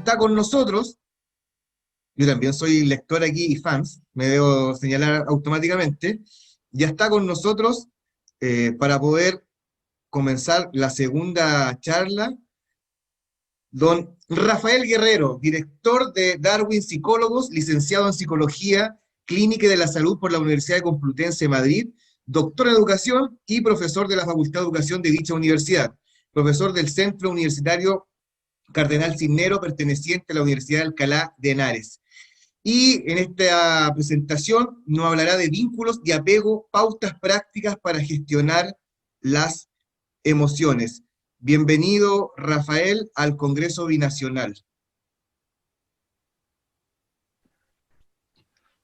está con nosotros, yo también soy lector aquí y fans, me debo señalar automáticamente, ya está con nosotros para poder comenzar la segunda charla, don Rafael Guerrero, director de Darwin Psicólogos, licenciado en Psicología Clínica y de la Salud por la Universidad de Complutense de Madrid, doctor en Educación y profesor de la Facultad de Educación de dicha universidad, profesor del Centro Universitario Cardenal Cisnero, perteneciente a la Universidad de Alcalá de Henares. Y en esta presentación nos hablará de vínculos y apego, pautas prácticas para gestionar las emociones. Bienvenido, Rafael, al Congreso Binacional.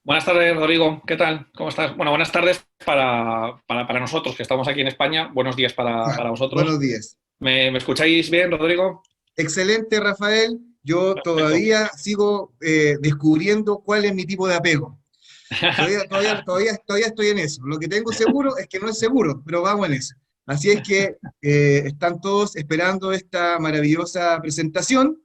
Buenas tardes, Rodrigo. ¿Qué tal? ¿Cómo estás? Bueno, buenas tardes para nosotros, que estamos aquí en España. Buenos días para vosotros. Buenos días. ¿Me escucháis bien, Rodrigo? Excelente, Rafael. Yo Perfecto. todavía sigo descubriendo cuál es mi tipo de apego. Todavía estoy en eso. Lo que tengo seguro es que no es seguro, pero vamos en eso. Así es que están todos esperando esta maravillosa presentación.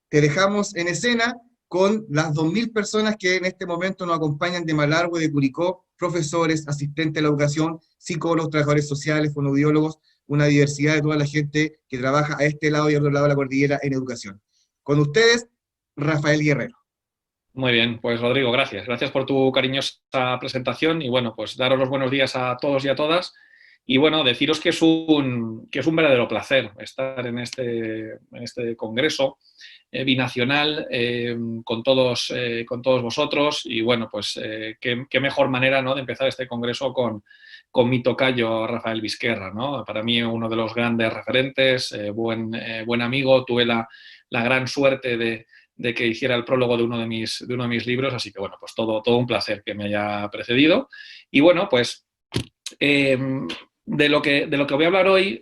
Te dejamos en escena con las 2000 personas que en este momento nos acompañan de Malargüe, de Curicó, profesores, asistentes de la educación, psicólogos, trabajadores sociales, fonoaudiólogos, una diversidad de toda la gente que trabaja a este lado y al otro lado de la cordillera en educación. Con ustedes, Rafael Guerrero. Muy bien, pues Rodrigo, gracias. Gracias por tu cariñosa presentación y bueno, pues daros los buenos días a todos y a todas. Y bueno, deciros que es un verdadero placer estar en este congreso binacional con todos vosotros. Y bueno, pues qué mejor manera, ¿no?, de empezar este congreso con mi tocayo Rafael Vizquerra, ¿no? Para mí uno de los grandes referentes, buen amigo. Tuve la gran suerte de que hiciera el prólogo de uno de mis libros, así que bueno, pues todo un placer que me haya precedido. Y bueno, pues de lo que voy a hablar hoy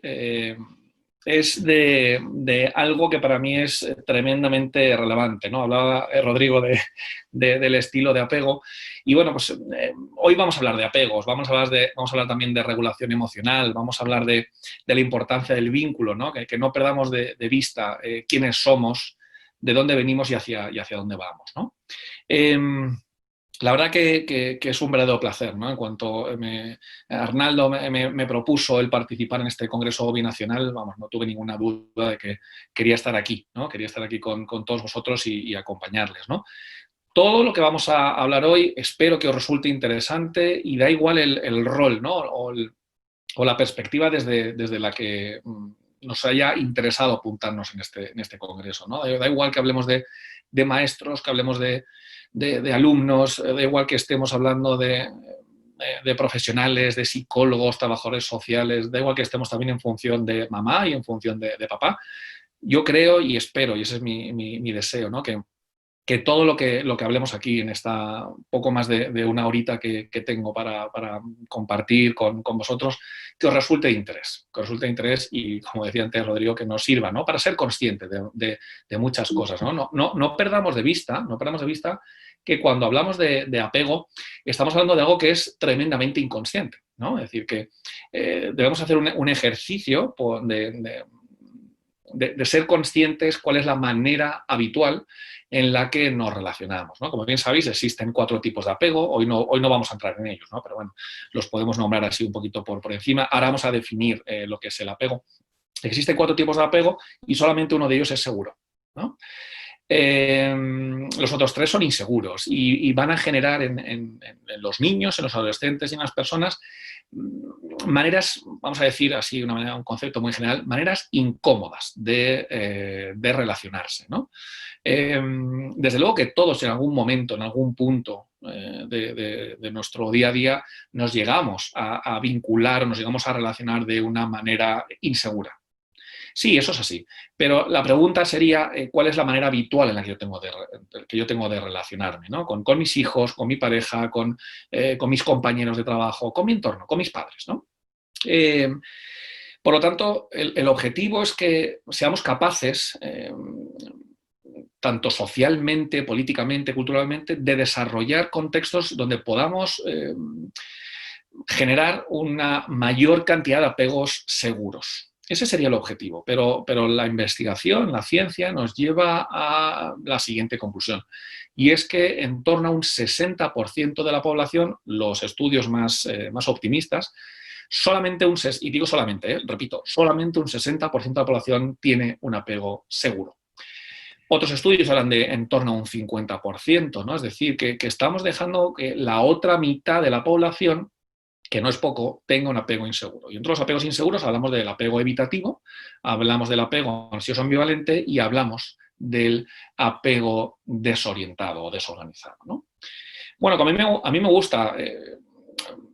es de algo que para mí es tremendamente relevante, ¿no? Hablaba Rodrigo del estilo de apego y bueno, pues hoy vamos a hablar de apegos, vamos a hablar también de regulación emocional, vamos a hablar de la importancia del vínculo, ¿no? Que no perdamos de vista quiénes somos, de dónde venimos y hacia dónde vamos, ¿no? La verdad que es un verdadero placer, ¿no? En cuanto Arnaldo me propuso el participar en este congreso binacional, vamos, no tuve ninguna duda de que quería estar aquí, ¿no? Quería estar aquí con todos vosotros y acompañarles, ¿no? Todo lo que vamos a hablar hoy espero que os resulte interesante y da igual el rol, ¿no? O la perspectiva desde la que nos haya interesado apuntarnos en este congreso, ¿no? Da igual que hablemos de maestros, que hablemos de alumnos, da igual que estemos hablando de profesionales, de psicólogos, trabajadores sociales, da igual que estemos también en función de mamá y en función de papá. Yo creo y espero, y ese es mi deseo, ¿no? Que todo lo que hablemos aquí en esta poco más de una horita que tengo para compartir con vosotros, que os resulte de interés y, como decía antes Rodrigo, que nos sirva, ¿no?, para ser conscientes de muchas cosas, ¿no? No perdamos de vista que cuando hablamos de apego estamos hablando de algo que es tremendamente inconsciente, ¿no? Es decir, que debemos hacer un ejercicio de ser conscientes cuál es la manera habitual en la que nos relacionamos, ¿no? Como bien sabéis, existen 4 tipos de apego. Hoy no vamos a entrar en ellos, ¿no? Pero bueno, los podemos nombrar así un poquito por encima. Ahora vamos a definir lo que es el apego. Existen 4 tipos de apego y solamente uno de ellos es seguro, ¿no? Los otros 3 son inseguros y van a generar en los niños, en los adolescentes y en las personas maneras, vamos a decir así, un concepto muy general, maneras incómodas de relacionarse, ¿no? Desde luego que todos en algún momento, en algún punto de nuestro día a día nos llegamos a vincular, nos llegamos a relacionar de una manera insegura. Sí, eso es así, pero la pregunta sería ¿cuál es la manera habitual en la que yo tengo de relacionarme, ¿no? Con mis hijos, con mi pareja, con mis compañeros de trabajo, con mi entorno, con mis padres, ¿no? Por lo tanto, el objetivo es que seamos capaces, tanto socialmente, políticamente, culturalmente, de desarrollar contextos donde podamos generar una mayor cantidad de apegos seguros. Ese sería el objetivo, pero la investigación, la ciencia, nos lleva a la siguiente conclusión. Y es que en torno a un 60% de la población, los estudios más optimistas, y digo solamente, repito, solamente un 60% de la población tiene un apego seguro. Otros estudios hablan de en torno a un 50%, ¿no? Es decir, que estamos dejando que la otra mitad de la población, que no es poco, tenga un apego inseguro. Y entre los apegos inseguros hablamos del apego evitativo, hablamos del apego ansioso ambivalente y hablamos del apego desorientado o desorganizado, ¿no? Bueno, a mí me gusta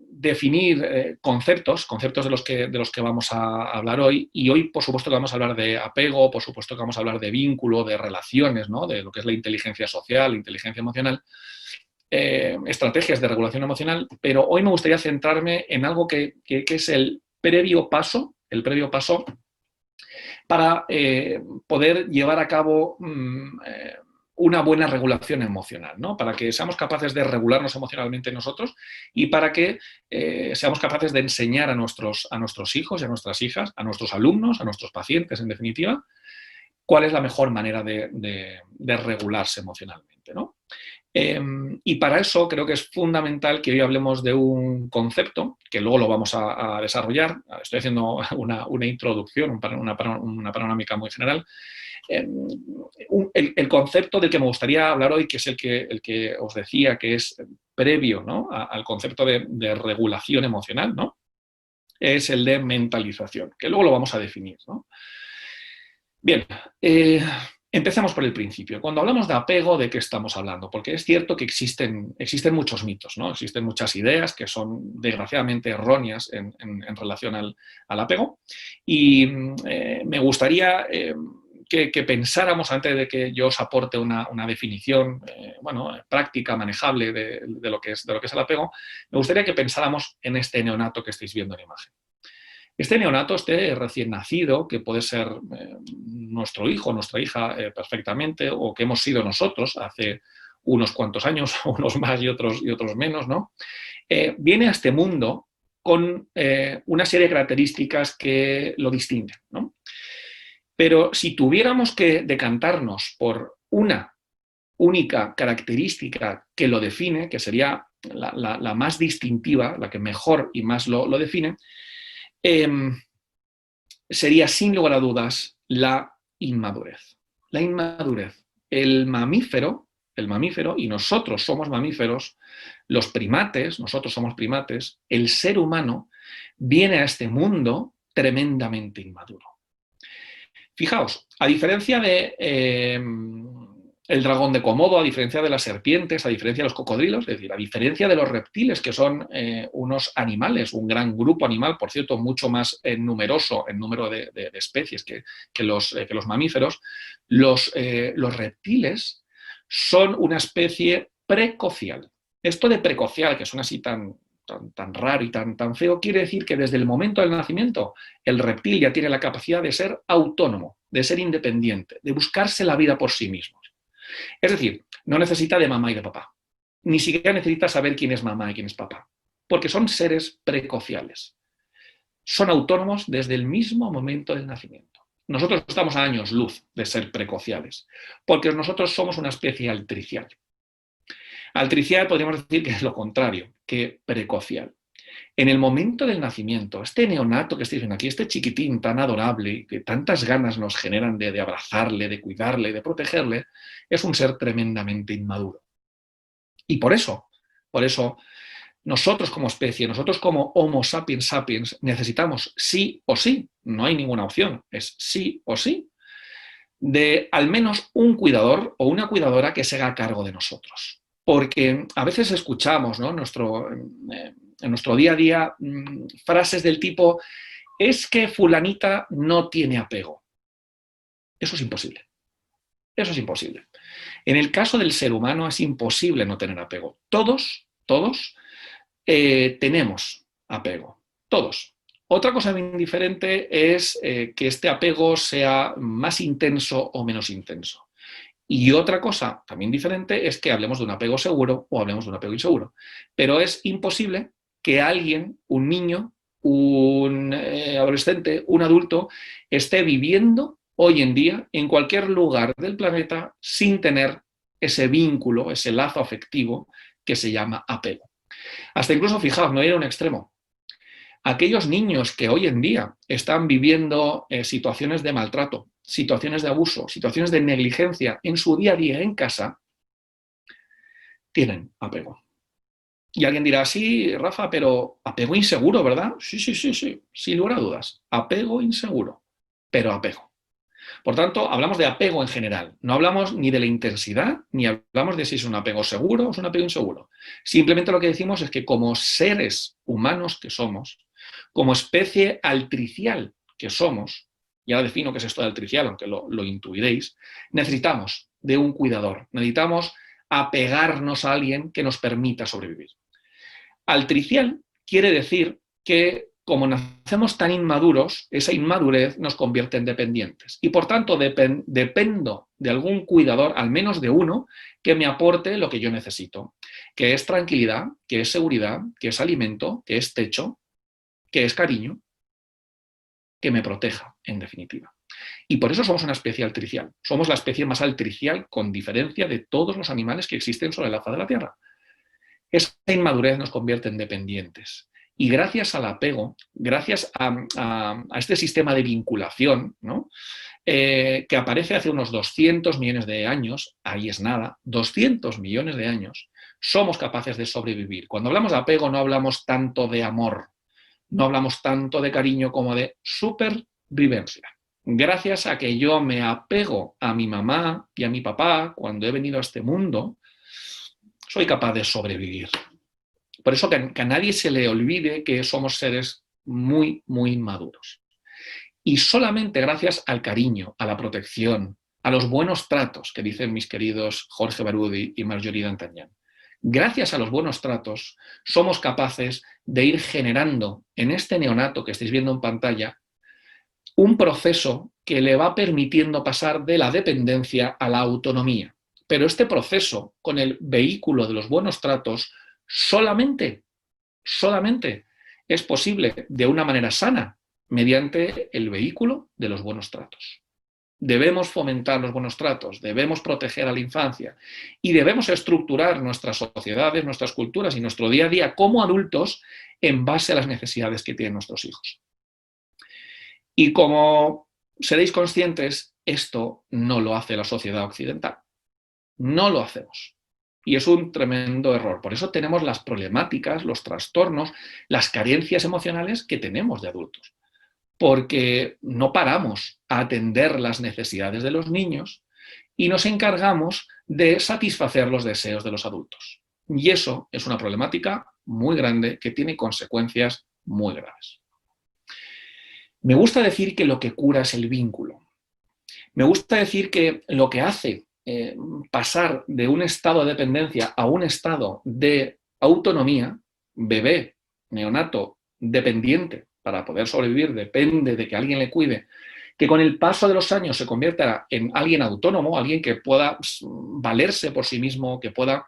definir conceptos de los que vamos a hablar hoy, y hoy por supuesto que vamos a hablar de apego, por supuesto que vamos a hablar de vínculo, de relaciones, ¿no? De lo que es la inteligencia social, la inteligencia emocional, estrategias de regulación emocional, pero hoy me gustaría centrarme en algo que es el previo paso para poder llevar a cabo una buena regulación emocional, ¿no? Para que seamos capaces de regularnos emocionalmente nosotros y para que seamos capaces de enseñar a nuestros hijos y a nuestras hijas, a nuestros alumnos, a nuestros pacientes, en definitiva, cuál es la mejor manera de regularse emocionalmente, ¿no? Y para eso creo que es fundamental que hoy hablemos de un concepto, que luego lo vamos a desarrollar. Estoy haciendo una introducción, una panorámica muy general. El concepto del que me gustaría hablar hoy, que es el que os decía que es previo, ¿no?, al concepto de regulación emocional, ¿no?, es el de mentalización, que luego lo vamos a definir, ¿no? Bien, empecemos por el principio. Cuando hablamos de apego, ¿de qué estamos hablando? Porque es cierto que existen muchos mitos, ¿no? Existen muchas ideas que son desgraciadamente erróneas en relación al apego. Y me gustaría que pensáramos, antes de que yo os aporte una definición práctica, manejable de lo que es el apego, me gustaría que pensáramos en este neonato que estáis viendo en imagen. Este neonato, este recién nacido, que puede ser nuestro hijo, nuestra hija perfectamente, o que hemos sido nosotros hace unos cuantos años, unos más y otros menos, ¿no? Viene a este mundo con una serie de características que lo distinguen, ¿no? Pero si tuviéramos que decantarnos por una única característica que lo define, que sería la más distintiva, la que mejor y más lo define, sería sin lugar a dudas la inmadurez. La inmadurez. El mamífero, y nosotros somos mamíferos, los primates, nosotros somos primates, el ser humano viene a este mundo tremendamente inmaduro. Fijaos, a diferencia de el dragón de Komodo, a diferencia de las serpientes, a diferencia de los cocodrilos, es decir, a diferencia de los reptiles, que son unos animales, un gran grupo animal, por cierto, mucho más numeroso en número de especies que los mamíferos, los reptiles son una especie precocial. Esto de precocial, que suena así tan raro y tan feo, quiere decir que desde el momento del nacimiento el reptil ya tiene la capacidad de ser autónomo, de ser independiente, de buscarse la vida por sí mismo. Es decir, no necesita de mamá y de papá. Ni siquiera necesita saber quién es mamá y quién es papá, porque son seres precociales. Son autónomos desde el mismo momento del nacimiento. Nosotros estamos a años luz de ser precociales, porque nosotros somos una especie altricial. Altricial podríamos decir que es lo contrario, que precocial. En el momento del nacimiento, este neonato que estáis viendo aquí, este chiquitín tan adorable, que tantas ganas nos generan de abrazarle, de cuidarle, de protegerle, es un ser tremendamente inmaduro. Y por eso, nosotros como especie, nosotros como Homo sapiens sapiens, necesitamos sí o sí, no hay ninguna opción, es sí o sí, de al menos un cuidador o una cuidadora que se haga cargo de nosotros. Porque a veces escuchamos, ¿no?, en nuestro día a día frases del tipo: es que fulanita no tiene apego. Eso es imposible. Eso es imposible. En el caso del ser humano es imposible no tener apego. Todos tenemos apego. Todos. Otra cosa bien diferente es que este apego sea más intenso o menos intenso. Y otra cosa también diferente es que hablemos de un apego seguro o hablemos de un apego inseguro. Pero es imposible que alguien, un niño, un adolescente, un adulto, esté viviendo hoy en día en cualquier lugar del planeta sin tener ese vínculo, ese lazo afectivo que se llama apego. Hasta incluso, fijaos, no ir a un extremo. Aquellos niños que hoy en día están viviendo situaciones de maltrato, situaciones de abuso, situaciones de negligencia en su día a día en casa, tienen apego. Y alguien dirá, sí, Rafa, pero apego inseguro, ¿verdad? Sí, sí, sí, sí, sin lugar a dudas. Apego inseguro, pero apego. Por tanto, hablamos de apego en general. No hablamos ni de la intensidad, ni hablamos de si es un apego seguro o es un apego inseguro. Simplemente lo que decimos es que como seres humanos que somos, como especie altricial que somos, ya defino qué es esto de altricial, aunque lo intuiréis, necesitamos de un cuidador, necesitamos apegarnos a alguien que nos permita sobrevivir. Altricial quiere decir que como nacemos tan inmaduros, esa inmadurez nos convierte en dependientes. Y por tanto dependo de algún cuidador, al menos de uno, que me aporte lo que yo necesito, que es tranquilidad, que es seguridad, que es alimento, que es techo, que es cariño, que me proteja, en definitiva. Y por eso somos una especie altricial. Somos la especie más altricial con diferencia de todos los animales que existen sobre la faz de la Tierra. Esa inmadurez nos convierte en dependientes. Y gracias al apego, gracias a este sistema de vinculación, ¿no? Que aparece hace unos 200 millones de años, ahí es nada, 200 millones de años, somos capaces de sobrevivir. Cuando hablamos de apego no hablamos tanto de amor, no hablamos tanto de cariño como de supervivencia. Gracias a que yo me apego a mi mamá y a mi papá cuando he venido a este mundo, soy capaz de sobrevivir. Por eso que a nadie se le olvide que somos seres muy, muy maduros. Y solamente gracias al cariño, a la protección, a los buenos tratos que dicen mis queridos Jorge Barudi y Marjorie D'Artagnan, gracias a los buenos tratos somos capaces de ir generando en este neonato que estáis viendo en pantalla un proceso que le va permitiendo pasar de la dependencia a la autonomía. Pero este proceso, con el vehículo de los buenos tratos, solamente es posible de una manera sana, mediante el vehículo de los buenos tratos. Debemos fomentar los buenos tratos, debemos proteger a la infancia y debemos estructurar nuestras sociedades, nuestras culturas y nuestro día a día como adultos en base a las necesidades que tienen nuestros hijos. Y como seréis conscientes, esto no lo hace la sociedad occidental. No lo hacemos. Y es un tremendo error. Por eso tenemos las problemáticas, los trastornos, las carencias emocionales que tenemos de adultos. Porque no paramos a atender las necesidades de los niños y nos encargamos de satisfacer los deseos de los adultos. Y eso es una problemática muy grande que tiene consecuencias muy graves. Me gusta decir que lo que cura es el vínculo. Me gusta decir que lo que hace pasar de un estado de dependencia a un estado de autonomía, bebé, neonato, dependiente, para poder sobrevivir, depende de que alguien le cuide, que con el paso de los años se convierta en alguien autónomo, alguien que pueda valerse por sí mismo, que pueda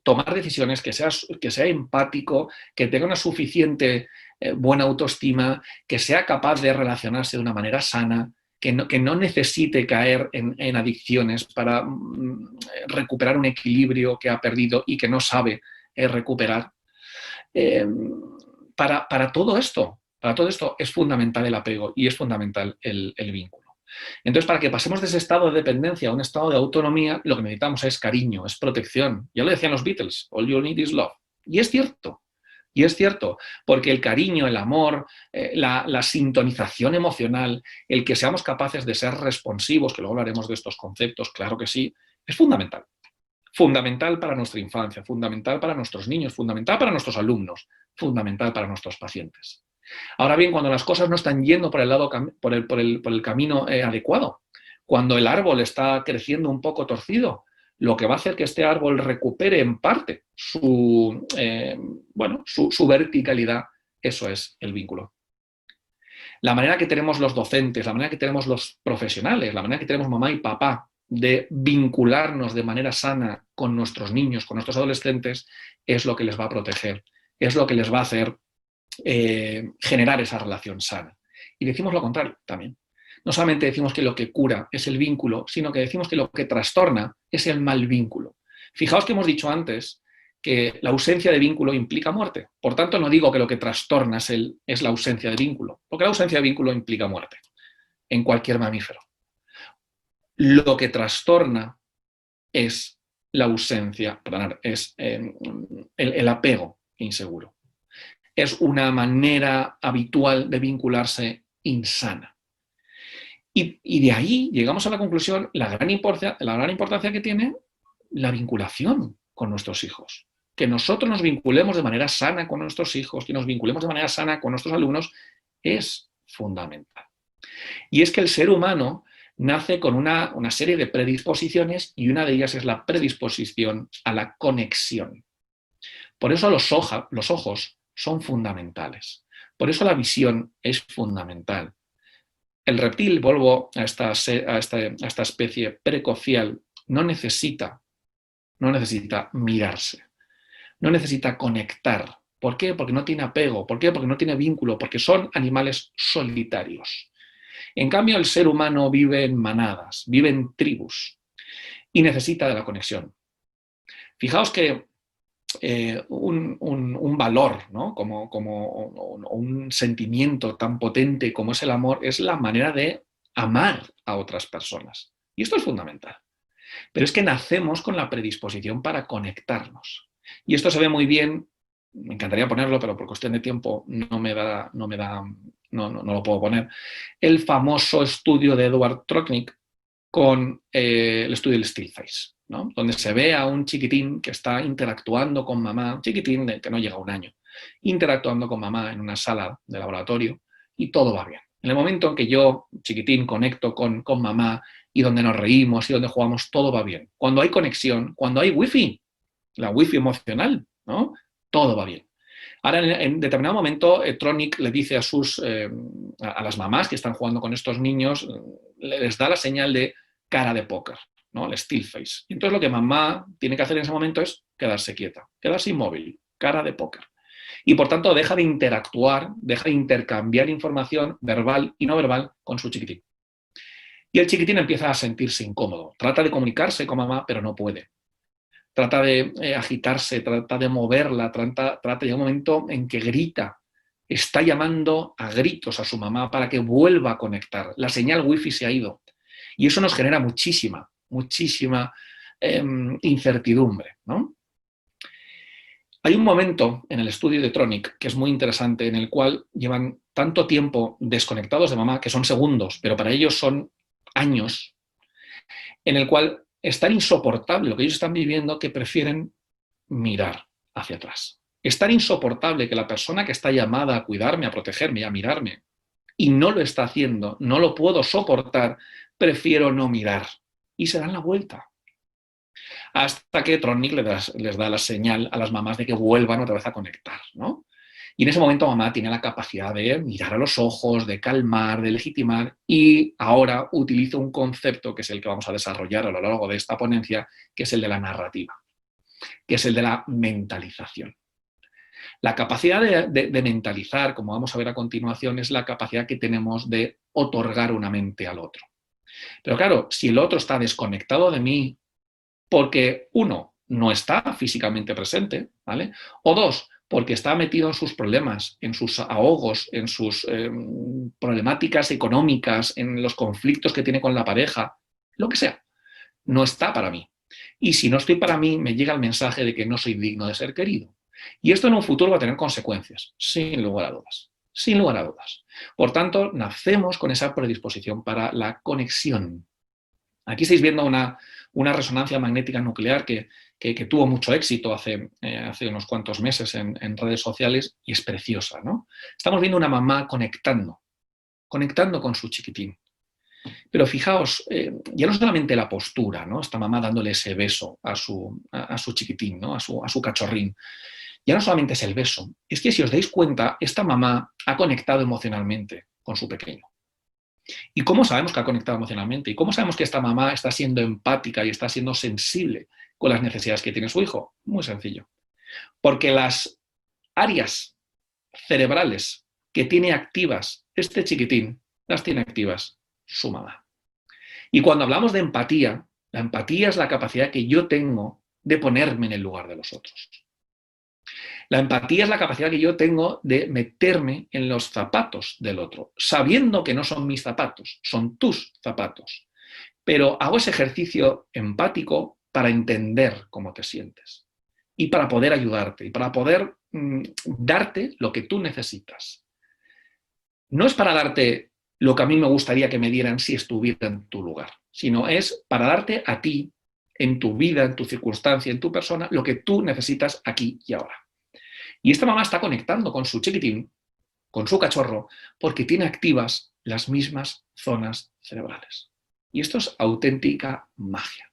tomar decisiones, que sea empático, que tenga una suficiente buena autoestima, que sea capaz de relacionarse de una manera sana, que no necesite caer en adicciones para recuperar un equilibrio que ha perdido y que no sabe recuperar. Para todo esto es fundamental el apego y es fundamental el vínculo. Entonces, para que pasemos de ese estado de dependencia a un estado de autonomía, lo que necesitamos es cariño, es protección. Ya lo decían los Beatles, all you need is love. Y es cierto. Y es cierto, porque el cariño, el amor, la sintonización emocional, el que seamos capaces de ser responsivos, que luego hablaremos de estos conceptos, claro que sí, es fundamental. Fundamental para nuestra infancia, fundamental para nuestros niños, fundamental para nuestros alumnos, fundamental para nuestros pacientes. Ahora bien, cuando las cosas no están yendo por el camino adecuado, cuando el árbol está creciendo un poco torcido, lo que va a hacer que este árbol recupere en parte su verticalidad, eso es el vínculo. La manera que tenemos los docentes, la manera que tenemos los profesionales, la manera que tenemos mamá y papá de vincularnos de manera sana con nuestros niños, con nuestros adolescentes, es lo que les va a proteger, es lo que les va a hacer generar esa relación sana. Y decimos lo contrario también. No solamente decimos que lo que cura es el vínculo, sino que decimos que lo que trastorna es el mal vínculo. Fijaos que hemos dicho antes que la ausencia de vínculo implica muerte. Por tanto, no digo que lo que trastorna es la ausencia de vínculo, porque la ausencia de vínculo implica muerte en cualquier mamífero. Lo que trastorna es la ausencia, perdón, es el apego inseguro. Es una manera habitual de vincularse insana. Y de ahí llegamos a la conclusión, la gran importancia que tiene la vinculación con nuestros hijos. Que nosotros nos vinculemos de manera sana con nuestros hijos, que nos vinculemos de manera sana con nuestros alumnos, es fundamental. Y es que el ser humano nace con una serie de predisposiciones y una de ellas es la predisposición a la conexión. Por eso los ojos son fundamentales. Por eso la visión es fundamental. El reptil, vuelvo a esta especie precocial, no necesita mirarse, no necesita conectar. ¿Por qué? Porque no tiene apego. ¿Por qué? Porque no tiene vínculo, porque son animales solitarios. En cambio, el ser humano vive en manadas, vive en tribus y necesita de la conexión. Fijaos que un valor, ¿no? como un sentimiento tan potente como es el amor, es la manera de amar a otras personas. Y esto es fundamental. Pero es que nacemos con la predisposición para conectarnos. Y esto se ve muy bien, me encantaría ponerlo, pero por cuestión de tiempo no lo puedo poner. El famoso estudio de Edward Trotnick con el estudio del still face, ¿no? Donde se ve a un chiquitín que está interactuando con mamá, un chiquitín que no llega a un año, interactuando con mamá en una sala de laboratorio y todo va bien. En el momento en que yo, chiquitín, conecto con mamá y donde nos reímos y donde jugamos, todo va bien. Cuando hay conexión, cuando hay wifi, la wifi emocional, ¿no? Todo va bien. Ahora, en determinado momento, Trotnick le dice a las mamás que están jugando con estos niños, les da la señal de cara de póker, ¿no? El still face. Y entonces lo que mamá tiene que hacer en ese momento es quedarse quieta, quedarse inmóvil, cara de póker. Y por tanto deja de interactuar, deja de intercambiar información verbal y no verbal con su chiquitín. Y el chiquitín empieza a sentirse incómodo. Trata de comunicarse con mamá, pero no puede. Trata de agitarse, trata de moverla, llega un momento en que grita, está llamando a gritos a su mamá para que vuelva a conectar. La señal wifi se ha ido. Y eso nos genera muchísima incertidumbre, ¿no? Hay un momento en el estudio de Trotnick que es muy interesante, en el cual llevan tanto tiempo desconectados de mamá, que son segundos, pero para ellos son años, en el cual es tan insoportable lo que ellos están viviendo que prefieren mirar hacia atrás. Es tan insoportable que la persona que está llamada a cuidarme, a protegerme, a mirarme, y no lo está haciendo, no lo puedo soportar, prefiero no mirar. Y se dan la vuelta. Hasta que Trotnick les da la señal a las mamás de que vuelvan otra vez a conectar, ¿no? Y en ese momento mamá tiene la capacidad de mirar a los ojos, de calmar, de legitimar, y ahora utilizo un concepto que es el que vamos a desarrollar a lo largo de esta ponencia, que es el de la narrativa, que es el de la mentalización. La capacidad de mentalizar, como vamos a ver a continuación, es la capacidad que tenemos de otorgar una mente al otro. Pero claro, si el otro está desconectado de mí porque, uno, no está físicamente presente, ¿vale? O dos, porque está metido en sus problemas, en sus ahogos, en sus problemáticas económicas, en los conflictos que tiene con la pareja, lo que sea, no está para mí. Y si no estoy para mí, me llega el mensaje de que no soy digno de ser querido. Y esto en un futuro va a tener consecuencias, sin lugar a dudas. Sin lugar a dudas. Por tanto, nacemos con esa predisposición para la conexión. Aquí estáis viendo una resonancia magnética nuclear que tuvo mucho éxito hace unos cuantos meses en redes sociales y es preciosa, ¿no? Estamos viendo una mamá conectando con su chiquitín. Pero fijaos, ya no solamente la postura, ¿no? Esta mamá dándole ese beso a su chiquitín, ¿no? a su cachorrín. Ya no solamente es el beso, es que si os dais cuenta, esta mamá ha conectado emocionalmente con su pequeño. ¿Y cómo sabemos que ha conectado emocionalmente? ¿Y cómo sabemos que esta mamá está siendo empática y está siendo sensible con las necesidades que tiene su hijo? Muy sencillo. Porque las áreas cerebrales que tiene activas este chiquitín, las tiene activas su mamá. Y cuando hablamos de empatía, la empatía es la capacidad que yo tengo de ponerme en el lugar de los otros. La empatía es la capacidad que yo tengo de meterme en los zapatos del otro, sabiendo que no son mis zapatos, son tus zapatos. Pero hago ese ejercicio empático para entender cómo te sientes y para poder ayudarte y para poder darte lo que tú necesitas. No es para darte lo que a mí me gustaría que me dieran si estuviera en tu lugar, sino es para darte a ti, en tu vida, en tu circunstancia, en tu persona, lo que tú necesitas aquí y ahora. Y esta mamá está conectando con su chiquitín, con su cachorro, porque tiene activas las mismas zonas cerebrales. Y esto es auténtica magia.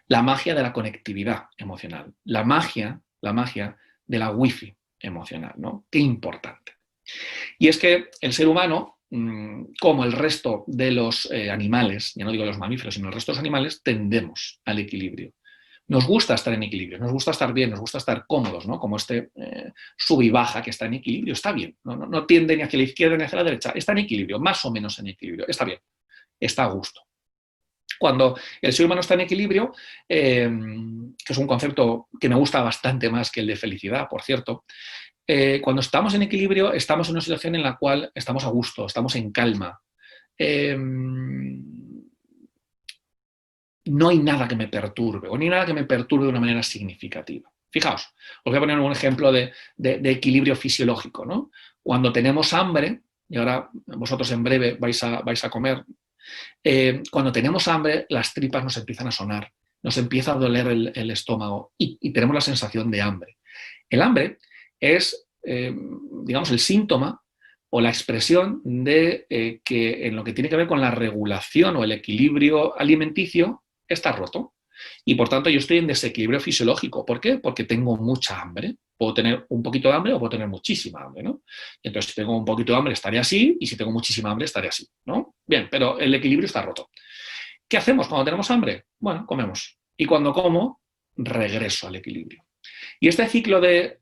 La magia de la conectividad emocional, la magia de la wifi emocional, ¿no? Qué importante. Y es que el ser humano, como el resto de los animales, ya no digo los mamíferos, sino el resto de los animales, tendemos al equilibrio. Nos gusta estar en equilibrio, nos gusta estar bien, nos gusta estar cómodos, ¿no? Como este sub y baja que está en equilibrio, está bien, no tiende ni hacia la izquierda ni hacia la derecha, está en equilibrio, más o menos en equilibrio, está bien, está a gusto. Cuando el ser humano está en equilibrio, que es un concepto que me gusta bastante más que el de felicidad, por cierto, cuando estamos en equilibrio estamos en una situación en la cual estamos a gusto, estamos en calma. No hay nada que me perturbe, o ni nada que me perturbe de una manera significativa. Fijaos, os voy a poner un ejemplo de equilibrio fisiológico, ¿no? Cuando tenemos hambre, y ahora vosotros en breve vais a comer, cuando tenemos hambre las tripas nos empiezan a sonar, nos empieza a doler el estómago y tenemos la sensación de hambre. El hambre es, digamos, el síntoma o la expresión de que en lo que tiene que ver con la regulación o el equilibrio alimenticio está roto. Y por tanto yo estoy en desequilibrio fisiológico. ¿Por qué? Porque tengo mucha hambre. Puedo tener un poquito de hambre o puedo tener muchísima hambre, ¿no? Y entonces si tengo un poquito de hambre estaré así y si tengo muchísima hambre estaré así, ¿no? Bien, pero el equilibrio está roto. ¿Qué hacemos cuando tenemos hambre? Bueno, comemos. Y cuando como, regreso al equilibrio. Y este ciclo de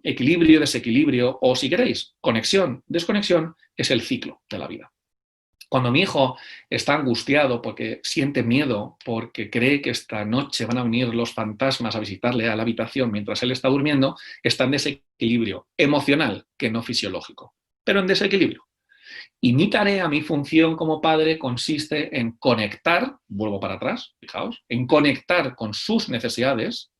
equilibrio, desequilibrio, o si queréis, conexión, desconexión, es el ciclo de la vida. Cuando mi hijo está angustiado porque siente miedo, porque cree que esta noche van a venir los fantasmas a visitarle a la habitación mientras él está durmiendo, está en desequilibrio emocional, que no fisiológico, pero en desequilibrio. Y mi tarea, mi función como padre consiste en conectar, vuelvo para atrás, fijaos, en conectar con sus necesidades,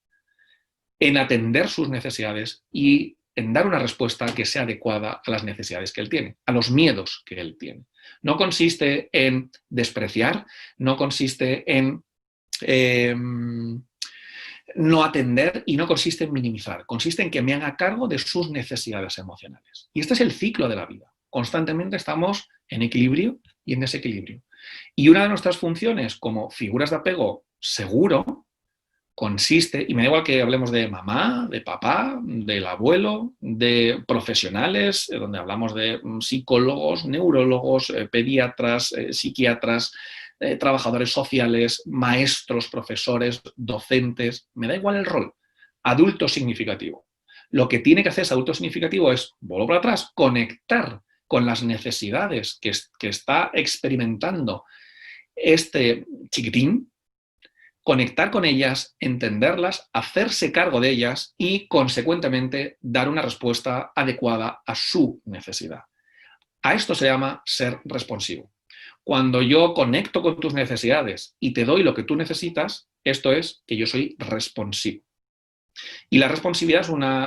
en atender sus necesidades y en dar una respuesta que sea adecuada a las necesidades que él tiene, a los miedos que él tiene. No consiste en despreciar, no consiste en no atender y no consiste en minimizar, consiste en que me haga cargo de sus necesidades emocionales. Y este es el ciclo de la vida. Constantemente estamos en equilibrio y en desequilibrio. Y una de nuestras funciones como figuras de apego seguro consiste, y me da igual que hablemos de mamá, de papá, del abuelo, de profesionales, donde hablamos de psicólogos, neurólogos, pediatras, psiquiatras, trabajadores sociales, maestros, profesores, docentes, me da igual el rol, adulto significativo. Lo que tiene que hacer ese adulto significativo es, vuelvo para atrás, conectar con las necesidades que está experimentando este chiquitín, conectar con ellas, entenderlas, hacerse cargo de ellas y, consecuentemente, dar una respuesta adecuada a su necesidad. A esto se llama ser responsivo. Cuando yo conecto con tus necesidades y te doy lo que tú necesitas, esto es que yo soy responsivo. Y la responsividad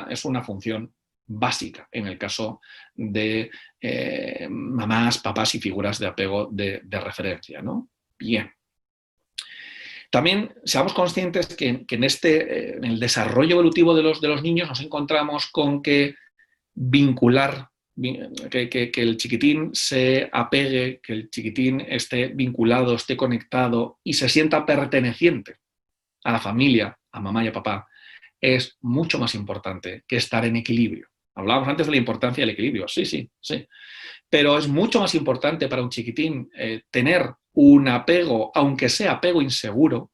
es una función básica en el caso de mamás, papás y figuras de apego de referencia, ¿no? Bien. También seamos conscientes que en el desarrollo evolutivo de los niños nos encontramos con que vincular, que el chiquitín se apegue, que el chiquitín esté vinculado, esté conectado y se sienta perteneciente a la familia, a mamá y a papá, es mucho más importante que estar en equilibrio. Hablábamos antes de la importancia del equilibrio, sí. Pero es mucho más importante para un chiquitín tener un apego, aunque sea apego inseguro,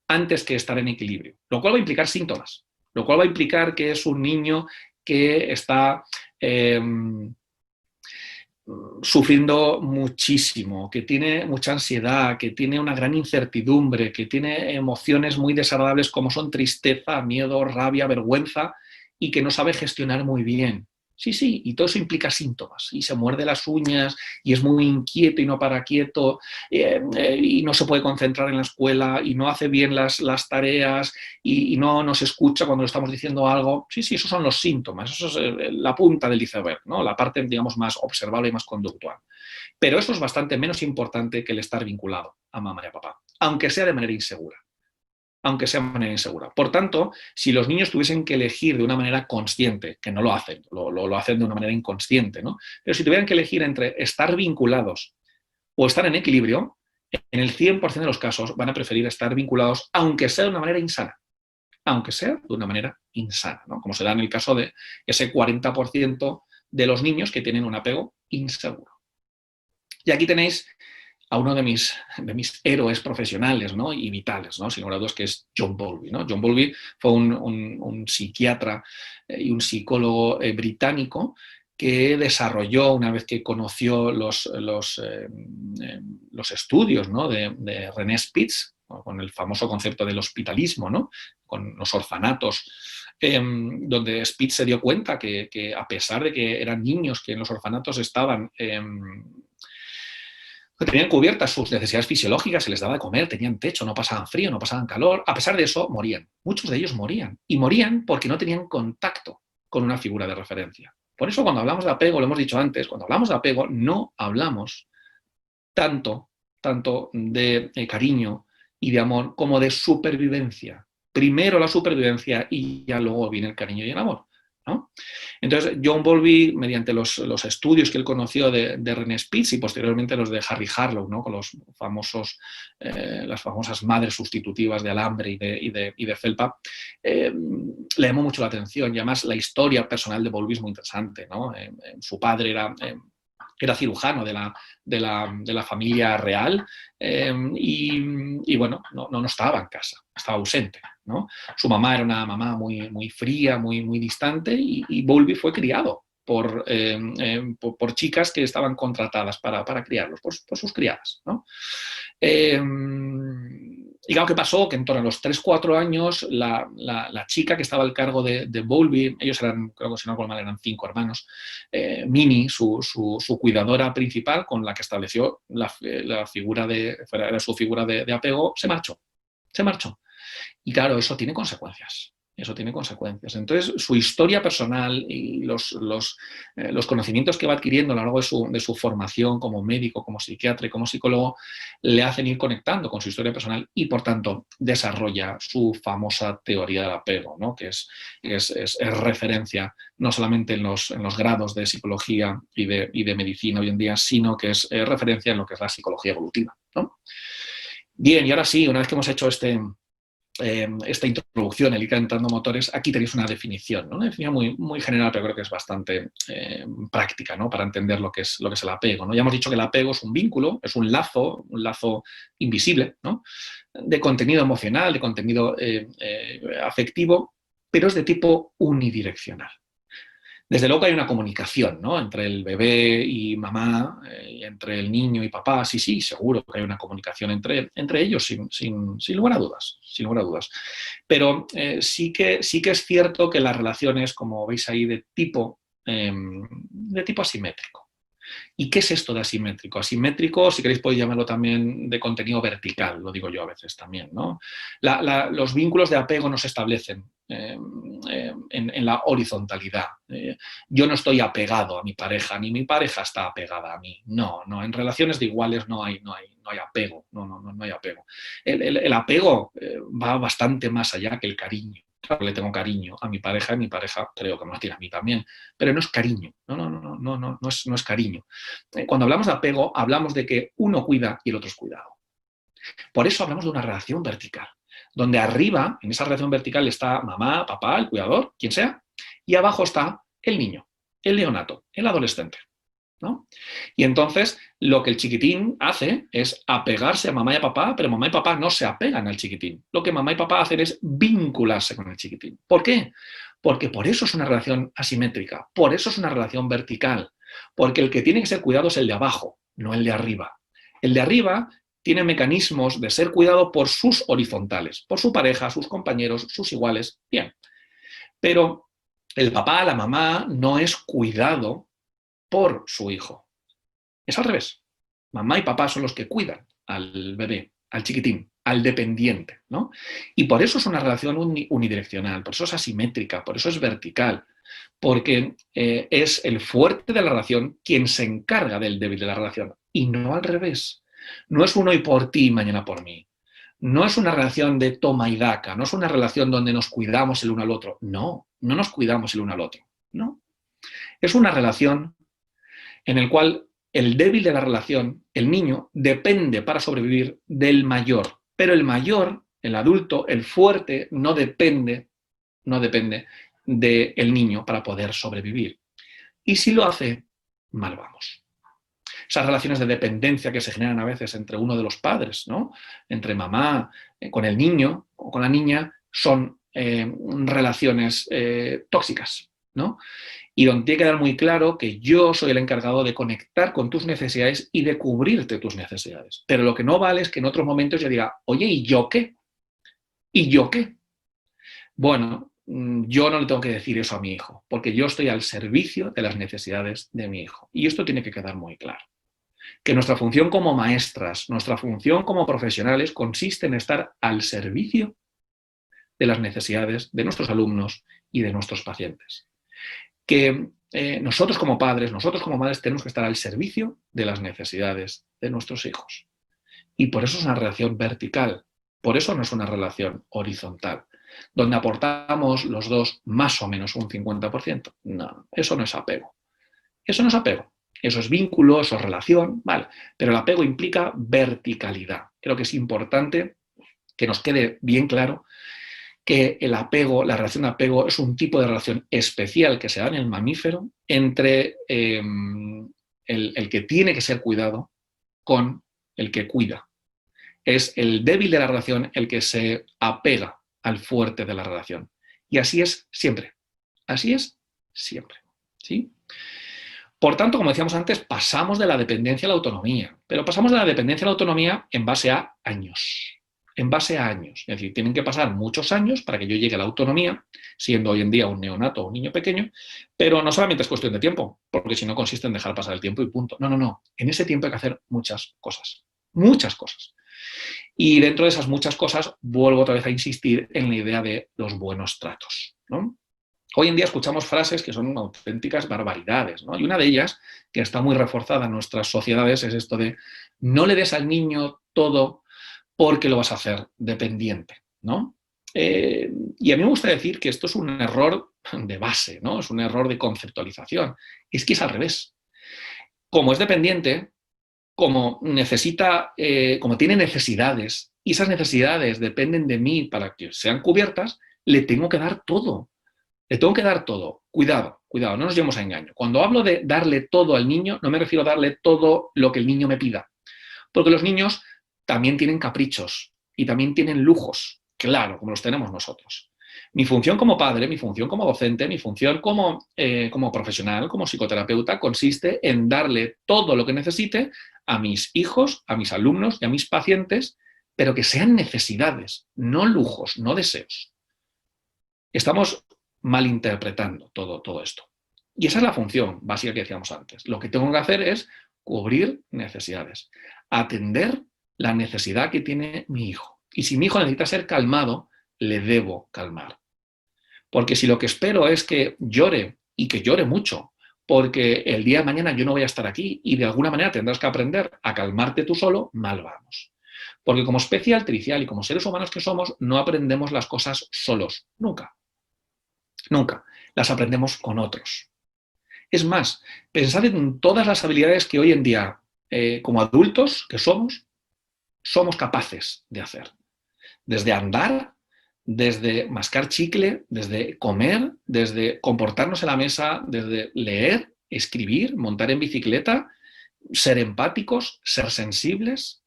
antes que estar en equilibrio. Lo cual va a implicar síntomas. Lo cual va a implicar que es un niño que está sufriendo muchísimo, que tiene mucha ansiedad, que tiene una gran incertidumbre, que tiene emociones muy desagradables como son tristeza, miedo, rabia, vergüenza, y que no sabe gestionar muy bien. Sí, sí, y todo eso implica síntomas, y se muerde las uñas, y es muy inquieto y no para quieto, y no se puede concentrar en la escuela, y no hace bien las tareas, y no nos escucha cuando le estamos diciendo algo. Sí, sí, esos son los síntomas, eso es la punta del iceberg, ¿no? La parte, digamos, más observable y más conductual. Pero eso es bastante menos importante que el estar vinculado a mamá y a papá, aunque sea de manera insegura. Aunque sea de manera insegura. Por tanto, si los niños tuviesen que elegir de una manera consciente, que no lo hacen, lo hacen de una manera inconsciente, ¿no? Pero si tuvieran que elegir entre estar vinculados o estar en equilibrio, en el 100% de los casos van a preferir estar vinculados, aunque sea de una manera insana. Aunque sea de una manera insana, ¿no? Como se da en el caso de ese 40% de los niños que tienen un apego inseguro. Y aquí tenéis a uno de mis héroes profesionales, ¿no? Y vitales, ¿no? Sin lugar a dudas, que es John Bowlby, ¿no? John Bowlby fue un psiquiatra y un psicólogo británico que desarrolló, una vez que conoció los estudios, ¿no? de René Spitz, ¿no? Con el famoso concepto del hospitalismo, ¿no? Con los orfanatos, donde Spitz se dio cuenta que a pesar de que eran niños que en los orfanatos estaban que tenían cubiertas sus necesidades fisiológicas, se les daba de comer, tenían techo, no pasaban frío, no pasaban calor. A pesar de eso, morían. Muchos de ellos morían. Y morían porque no tenían contacto con una figura de referencia. Por eso cuando hablamos de apego, lo hemos dicho antes, cuando hablamos de apego no hablamos tanto de cariño y de amor como de supervivencia. Primero la supervivencia y ya luego viene el cariño y el amor, ¿no? Entonces, John Bowlby, mediante los estudios que él conoció de René Spitz y posteriormente los de Harry Harlow, ¿no? Con los las famosas madres sustitutivas de alambre y de felpa, le llamó mucho la atención. Y además la historia personal de Bowlby es muy interesante, ¿no? Su padre era cirujano de la familia real y bueno, no estaba en casa, estaba ausente, ¿no? Su mamá era una mamá muy fría, muy distante y Bowlby fue criado por chicas que estaban contratadas para criarlos, por sus criadas, ¿no? Y claro, ¿qué pasó? Que en torno a los 3-4 años, la chica que estaba al cargo de Bowlby, ellos eran, creo que si no recuerdo mal, eran 5 hermanos, Minnie, su cuidadora principal, con la que estableció la figura era su figura de apego, se marchó. Y claro, eso tiene consecuencias. Entonces, su historia personal y los conocimientos que va adquiriendo a lo largo de su formación como médico, como psiquiatra y como psicólogo, le hacen ir conectando con su historia personal y, por tanto, desarrolla su famosa teoría del apego, ¿no? Que es referencia no solamente en los grados de psicología y de medicina hoy en día, sino que es referencia en lo que es la psicología evolutiva, ¿no? Bien, y ahora sí, una vez que hemos hecho esta introducción, el ir calentando motores, aquí tenéis una definición, ¿no? Una definición muy general, pero creo que es bastante práctica, ¿no? Para entender lo que es el apego, ¿no? Ya hemos dicho que el apego es un vínculo, es un lazo invisible, ¿no? De contenido emocional, de contenido afectivo, pero es de tipo unidireccional. Desde luego que hay una comunicación, ¿no? Entre el bebé y mamá, entre el niño y papá, sí, seguro que hay una comunicación entre ellos, sin lugar a dudas, Pero sí que es cierto que las relaciones, como veis ahí, de tipo asimétrico. ¿Y qué es esto de asimétrico? Asimétrico, si queréis podéis llamarlo también de contenido vertical, lo digo yo a veces también, ¿no? Los vínculos de apego no se establecen en la horizontalidad. Yo no estoy apegado a mi pareja, ni mi pareja está apegada a mí. No, en relaciones de iguales no hay apego. No hay apego. El apego va bastante más allá que el cariño. Claro, le tengo cariño a mi pareja y mi pareja creo que me lo tiene a mí también, pero no es cariño, no es cariño. Cuando hablamos de apego, hablamos de que uno cuida y el otro es cuidado. Por eso hablamos de una relación vertical, donde arriba, en esa relación vertical, está mamá, papá, el cuidador, quien sea, y abajo está el niño, el neonato, el adolescente. ¿no? Y entonces lo que el chiquitín hace es apegarse a mamá y a papá, pero mamá y papá no se apegan al chiquitín. Lo que mamá y papá hacen es vincularse con el chiquitín. ¿Por qué? Porque por eso es una relación asimétrica, por eso es una relación vertical, porque el que tiene que ser cuidado es el de abajo, no el de arriba. El de arriba tiene mecanismos de ser cuidado por sus horizontales, por su pareja, sus compañeros, sus iguales, bien. Pero el papá, la mamá, no es cuidado por su hijo. Es al revés. Mamá y papá son los que cuidan al bebé, al chiquitín, al dependiente, ¿no? Y por eso es una relación unidireccional, por eso es asimétrica, por eso es vertical, porque es el fuerte de la relación quien se encarga del débil de la relación, y no al revés. No es un hoy por ti y mañana por mí. No es una relación de toma y daca, no es una relación donde nos cuidamos el uno al otro. No, no nos cuidamos el uno al otro. No. Es una relación en el cual el débil de la relación, el niño, depende para sobrevivir del mayor. Pero el mayor, el adulto, el fuerte, no depende del niño para poder sobrevivir. Y si lo hace, mal vamos. Esas relaciones de dependencia que se generan a veces entre uno de los padres, ¿no? Entre mamá, con el niño o con la niña, son relaciones tóxicas, ¿no? Y donde tiene que quedar muy claro que yo soy el encargado de conectar con tus necesidades y de cubrirte tus necesidades. Pero lo que no vale es que en otros momentos yo diga, oye, ¿y yo qué? ¿Y yo qué? Bueno, yo no le tengo que decir eso a mi hijo, porque yo estoy al servicio de las necesidades de mi hijo. Y esto tiene que quedar muy claro. Que nuestra función como maestras, nuestra función como profesionales consiste en estar al servicio de las necesidades de nuestros alumnos y de nuestros pacientes. Que nosotros como padres, nosotros como madres tenemos que estar al servicio de las necesidades de nuestros hijos. Y por eso es una relación vertical, por eso no es una relación horizontal, donde aportamos los dos más o menos un 50%. No, eso no es apego. Eso no es apego. Eso es vínculo, eso es relación, vale. Pero el apego implica verticalidad. Creo que es importante que nos quede bien claro que el apego, la relación de apego, es un tipo de relación especial que se da en el mamífero entre el que tiene que ser cuidado con el que cuida. Es el débil de la relación el que se apega al fuerte de la relación. Y así es siempre. Así es siempre. ¿Sí? Por tanto, como decíamos antes, pasamos de la dependencia a la autonomía, pero pasamos de la dependencia a la autonomía en base a años. En base a años. Es decir, tienen que pasar muchos años para que yo llegue a la autonomía, siendo hoy en día un neonato o un niño pequeño, pero no solamente es cuestión de tiempo, porque si no consiste en dejar pasar el tiempo y punto. No, no, no. En ese tiempo hay que hacer muchas cosas. Muchas cosas. Y dentro de esas muchas cosas, vuelvo otra vez a insistir en la idea de los buenos tratos, ¿no? Hoy en día escuchamos frases que son auténticas barbaridades, ¿no? Y una de ellas, que está muy reforzada en nuestras sociedades, es esto de no le des al niño todo porque lo vas a hacer dependiente, ¿no? Y a mí me gusta decir que esto es un error de base, ¿no? Es un error de conceptualización. Es que es al revés. Como es dependiente, como necesita, como tiene necesidades, y esas necesidades dependen de mí para que sean cubiertas, le tengo que dar todo. Le tengo que dar todo. Cuidado, cuidado, no nos llevemos a engaño. Cuando hablo de darle todo al niño, no me refiero a darle todo lo que el niño me pida. Porque los niños también tienen caprichos y también tienen lujos, claro, como los tenemos nosotros. Mi función como padre, mi función como docente, mi función como profesional, como psicoterapeuta, consiste en darle todo lo que necesite a mis hijos, a mis alumnos y a mis pacientes, pero que sean necesidades, no lujos, no deseos. Estamos malinterpretando todo esto. Y esa es la función básica que decíamos antes. Lo que tengo que hacer es cubrir necesidades, atender la necesidad que tiene mi hijo. Y si mi hijo necesita ser calmado, le debo calmar. Porque si lo que espero es que llore y que llore mucho, porque el día de mañana yo no voy a estar aquí y de alguna manera tendrás que aprender a calmarte tú solo, mal vamos. Porque como especie altricial y como seres humanos que somos, no aprendemos las cosas solos, nunca. Nunca. Las aprendemos con otros. Es más, pensad en todas las habilidades que hoy en día, como adultos que somos capaces de hacer. Desde andar, desde mascar chicle, desde comer, desde comportarnos en la mesa, desde leer, escribir, montar en bicicleta, ser empáticos, ser sensibles.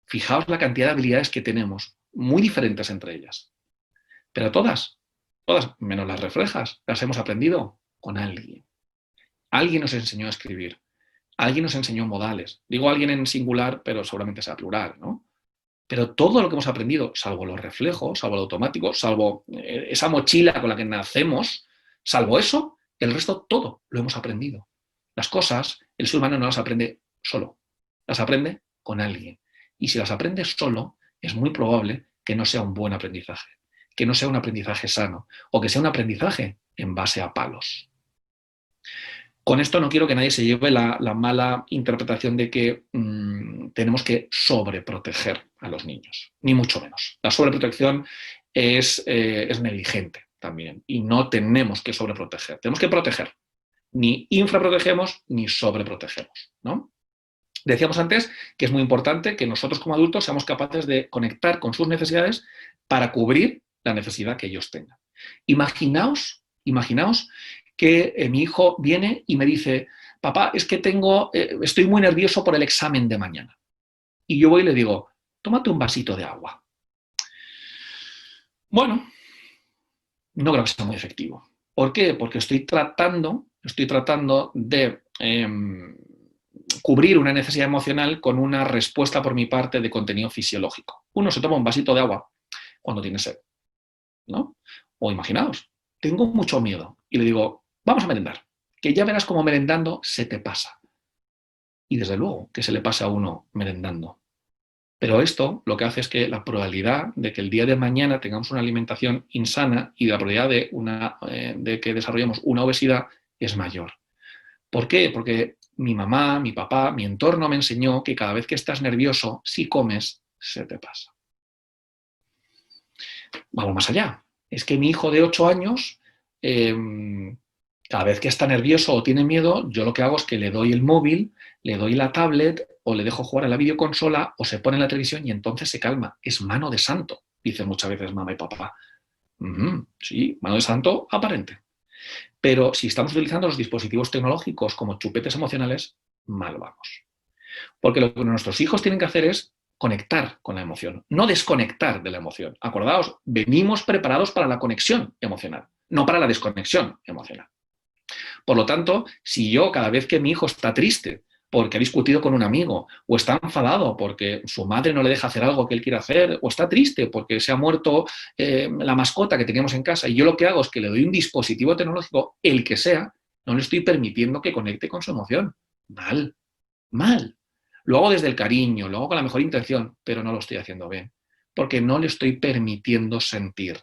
Fijaos la cantidad de habilidades que tenemos, muy diferentes entre ellas. Pero todas, menos las reflejas, las hemos aprendido con alguien. Alguien nos enseñó a escribir. Alguien nos enseñó modales. Digo alguien en singular, pero seguramente sea plural, ¿no? Pero todo lo que hemos aprendido, salvo los reflejos, salvo el automático, salvo esa mochila con la que nacemos, salvo eso, el resto todo lo hemos aprendido. Las cosas, el ser humano no las aprende solo, las aprende con alguien. Y si las aprende solo, es muy probable que no sea un buen aprendizaje, que no sea un aprendizaje sano, o que sea un aprendizaje en base a palos. Con esto no quiero que nadie se lleve la mala interpretación de que tenemos que sobreproteger a los niños, ni mucho menos. La sobreprotección es negligente también y no tenemos que sobreproteger, tenemos que proteger. Ni infraprotegemos ni sobreprotegemos, ¿no? Decíamos antes que es muy importante que nosotros como adultos seamos capaces de conectar con sus necesidades para cubrir la necesidad que ellos tengan. Imaginaos que mi hijo viene y me dice, papá, es que estoy muy nervioso por el examen de mañana. Y yo voy y le digo, tómate un vasito de agua. Bueno, no creo que sea muy efectivo. ¿Por qué? Porque estoy tratando de cubrir una necesidad emocional con una respuesta por mi parte de contenido fisiológico. Uno se toma un vasito de agua cuando tiene sed, ¿no? O imaginaos, tengo mucho miedo y le digo, vamos a merendar, que ya verás cómo merendando se te pasa. Y desde luego que se le pasa a uno merendando. Pero esto lo que hace es que la probabilidad de que el día de mañana tengamos una alimentación insana y la probabilidad de que desarrollemos una obesidad es mayor. ¿Por qué? Porque mi mamá, mi papá, mi entorno me enseñó que cada vez que estás nervioso, si comes, se te pasa. Vamos más allá. Es que mi hijo de 8 años, cada vez que está nervioso o tiene miedo, yo lo que hago es que le doy el móvil, le doy la tablet o le dejo jugar a la videoconsola o se pone en la televisión y entonces se calma. Es mano de santo, dicen muchas veces mamá y papá. Sí, mano de santo aparente. Pero si estamos utilizando los dispositivos tecnológicos como chupetes emocionales, mal vamos. Porque lo que nuestros hijos tienen que hacer es conectar con la emoción, no desconectar de la emoción. Acordaos, venimos preparados para la conexión emocional, no para la desconexión emocional. Por lo tanto, si yo cada vez que mi hijo está triste porque ha discutido con un amigo, o está enfadado porque su madre no le deja hacer algo que él quiere hacer, o está triste porque se ha muerto la mascota que teníamos en casa, y yo lo que hago es que le doy un dispositivo tecnológico, el que sea, no le estoy permitiendo que conecte con su emoción. Mal, mal. Lo hago desde el cariño, lo hago con la mejor intención, pero no lo estoy haciendo bien, porque no le estoy permitiendo sentir,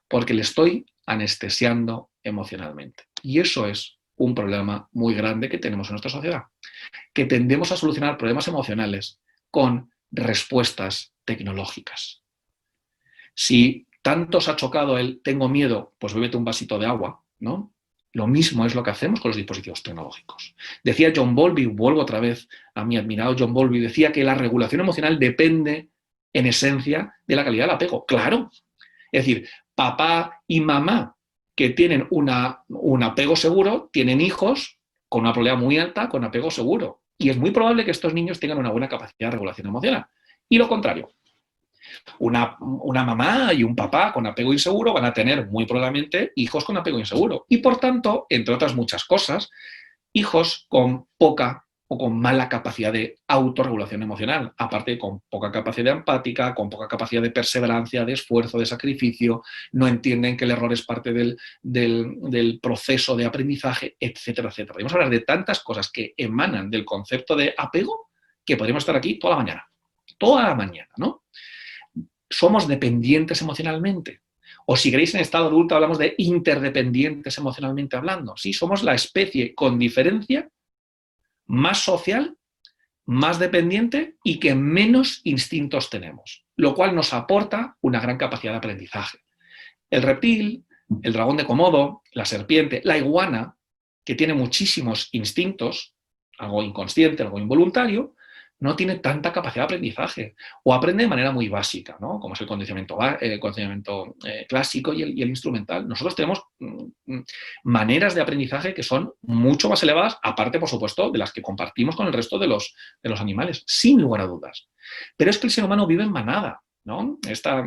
porque le estoy anestesiando emocionalmente. Y eso es un problema muy grande que tenemos en nuestra sociedad, que tendemos a solucionar problemas emocionales con respuestas tecnológicas. Si tanto os ha chocado el tengo miedo, pues bébete un vasito de agua, ¿no? Lo mismo es lo que hacemos con los dispositivos tecnológicos. Decía John Bowlby, vuelvo otra vez a mi admirado John Bowlby, decía que la regulación emocional depende, en esencia, de la calidad del apego. ¡Claro! Es decir, papá y mamá que tienen un apego seguro, tienen hijos con una probabilidad muy alta con apego seguro. Y es muy probable que estos niños tengan una buena capacidad de regulación emocional. Y lo contrario. Una mamá y un papá con apego inseguro van a tener muy probablemente hijos con apego inseguro. Y por tanto, entre otras muchas cosas, hijos con poca o con mala capacidad de autorregulación emocional, aparte con poca capacidad empática, con poca capacidad de perseverancia, de esfuerzo, de sacrificio, no entienden que el error es parte del proceso de aprendizaje, etcétera, etcétera. Podemos hablar de tantas cosas que emanan del concepto de apego que podríamos estar aquí toda la mañana, ¿no? Somos dependientes emocionalmente. O si queréis en estado adulto hablamos de interdependientes emocionalmente hablando. Sí, somos la especie con diferencia más social, más dependiente y que menos instintos tenemos, lo cual nos aporta una gran capacidad de aprendizaje. El reptil, el dragón de Komodo, la serpiente, la iguana, que tiene muchísimos instintos, algo inconsciente, algo involuntario, no tiene tanta capacidad de aprendizaje, o aprende de manera muy básica, ¿no? Como es el condicionamiento clásico y el instrumental. Nosotros tenemos maneras de aprendizaje que son mucho más elevadas, aparte, por supuesto, de las que compartimos con el resto de los animales, sin lugar a dudas. Pero es que el ser humano vive en manada, ¿no? Esta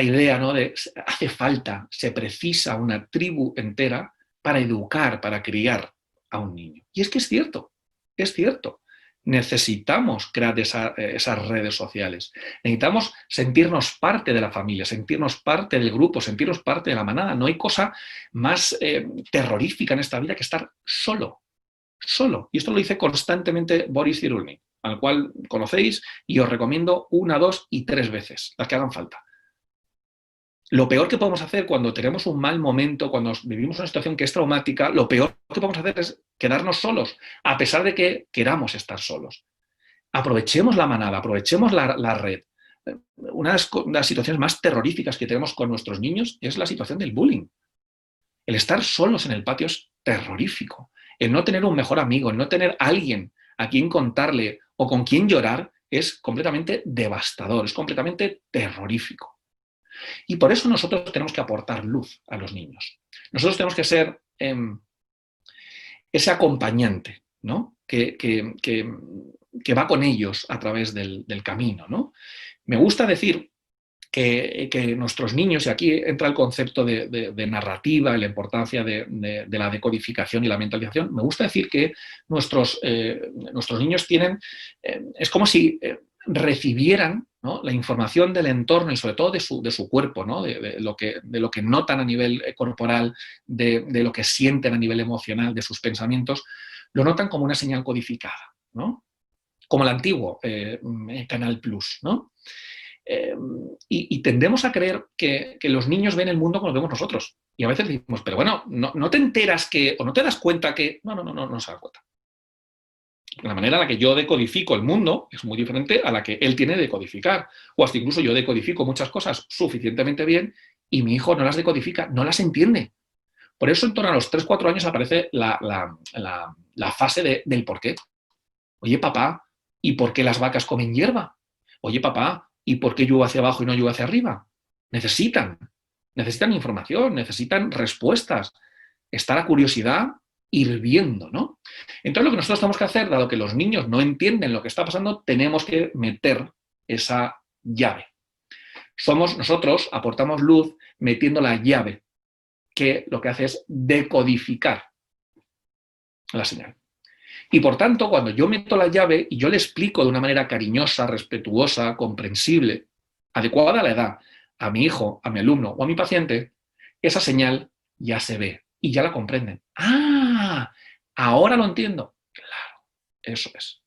idea, ¿no?, de hace falta, se precisa una tribu entera para educar, para criar a un niño. Y es que es cierto, es cierto. Necesitamos crear esas redes sociales. Necesitamos sentirnos parte de la familia, sentirnos parte del grupo, sentirnos parte de la manada. No hay cosa más terrorífica en esta vida que estar solo. Solo. Y esto lo dice constantemente Boris Cyrulnik, al cual conocéis y os recomiendo 1, 2 y 3 veces, las que hagan falta. Lo peor que podemos hacer cuando tenemos un mal momento, cuando vivimos una situación que es traumática, lo peor que podemos hacer es quedarnos solos, a pesar de que queramos estar solos. Aprovechemos la manada, aprovechemos la red. Una de las situaciones más terroríficas que tenemos con nuestros niños es la situación del bullying. El estar solos en el patio es terrorífico. El no tener un mejor amigo, el no tener alguien a quien contarle o con quien llorar es completamente devastador, es completamente terrorífico. Y por eso nosotros tenemos que aportar luz a los niños. Nosotros tenemos que ser ese acompañante, ¿no?, que va con ellos a través del camino, ¿no? Me gusta decir que nuestros niños, y aquí entra el concepto de narrativa y la importancia de la decodificación y la mentalización, me gusta decir que nuestros niños tienen, es como si recibieran, ¿no?, la información del entorno y sobre todo de su cuerpo, ¿no?, de lo que notan a nivel corporal, de lo que sienten a nivel emocional, de sus pensamientos, lo notan como una señal codificada, ¿no?, como el antiguo Canal Plus, ¿no? Y tendemos a creer que los niños ven el mundo como lo vemos nosotros. Y a veces decimos, pero bueno, no te enteras o no te das cuenta que... No se da cuenta. La manera en la que yo decodifico el mundo es muy diferente a la que él tiene de decodificar. O hasta incluso yo decodifico muchas cosas suficientemente bien y mi hijo no las decodifica, no las entiende. Por eso en torno a los 3, 4 años aparece la fase del por qué. Oye, papá, ¿y por qué las vacas comen hierba? Oye, papá, ¿y por qué llueve hacia abajo y no llueve hacia arriba? Necesitan información, necesitan respuestas. Está la curiosidad hirviendo, ¿no? Entonces lo que nosotros tenemos que hacer, dado que los niños no entienden lo que está pasando, tenemos que meter esa llave. Nosotros aportamos luz metiendo la llave, que lo que hace es decodificar la señal. Y por tanto, cuando yo meto la llave y yo le explico de una manera cariñosa, respetuosa, comprensible, adecuada a la edad, a mi hijo, a mi alumno o a mi paciente, esa señal ya se ve y ya la comprenden. ¡Ah! ¿Ahora lo entiendo? Claro, eso es.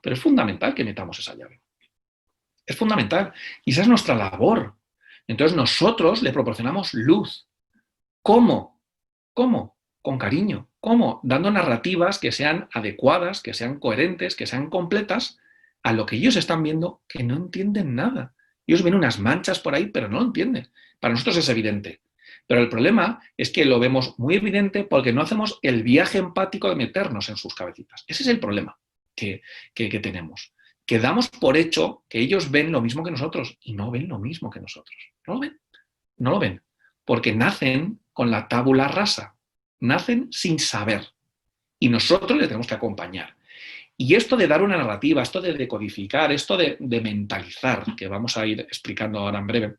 Pero es fundamental que metamos esa llave. Es fundamental. Y esa es nuestra labor. Entonces nosotros le proporcionamos luz. ¿Cómo? ¿Cómo? Con cariño. ¿Cómo? Dando narrativas que sean adecuadas, que sean coherentes, que sean completas a lo que ellos están viendo, que no entienden nada. Ellos ven unas manchas por ahí, pero no lo entienden. Para nosotros es evidente. Pero el problema es que lo vemos muy evidente porque no hacemos el viaje empático de meternos en sus cabecitas. Ese es el problema que tenemos. Que damos por hecho que ellos ven lo mismo que nosotros y no ven lo mismo que nosotros. No lo ven. No lo ven. Porque nacen con la tabula rasa. Nacen sin saber. Y nosotros les tenemos que acompañar. Y esto de dar una narrativa, esto de decodificar, esto de mentalizar, que vamos a ir explicando ahora en breve,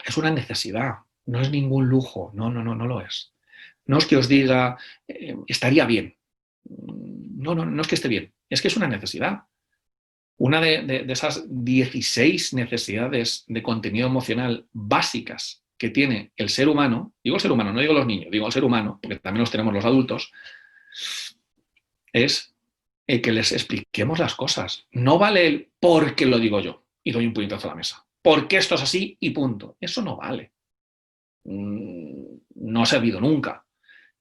es una necesidad. No es ningún lujo. No lo es. No es que os diga, estaría bien. No es que esté bien. Es que es una necesidad. Una de esas 16 necesidades de contenido emocional básicas que tiene el ser humano, digo el ser humano, no digo los niños, digo el ser humano, porque también los tenemos los adultos, es que les expliquemos las cosas. No vale el porque lo digo yo y doy un puñetazo a la mesa. Porque esto es así y punto. Eso no vale. No ha servido nunca.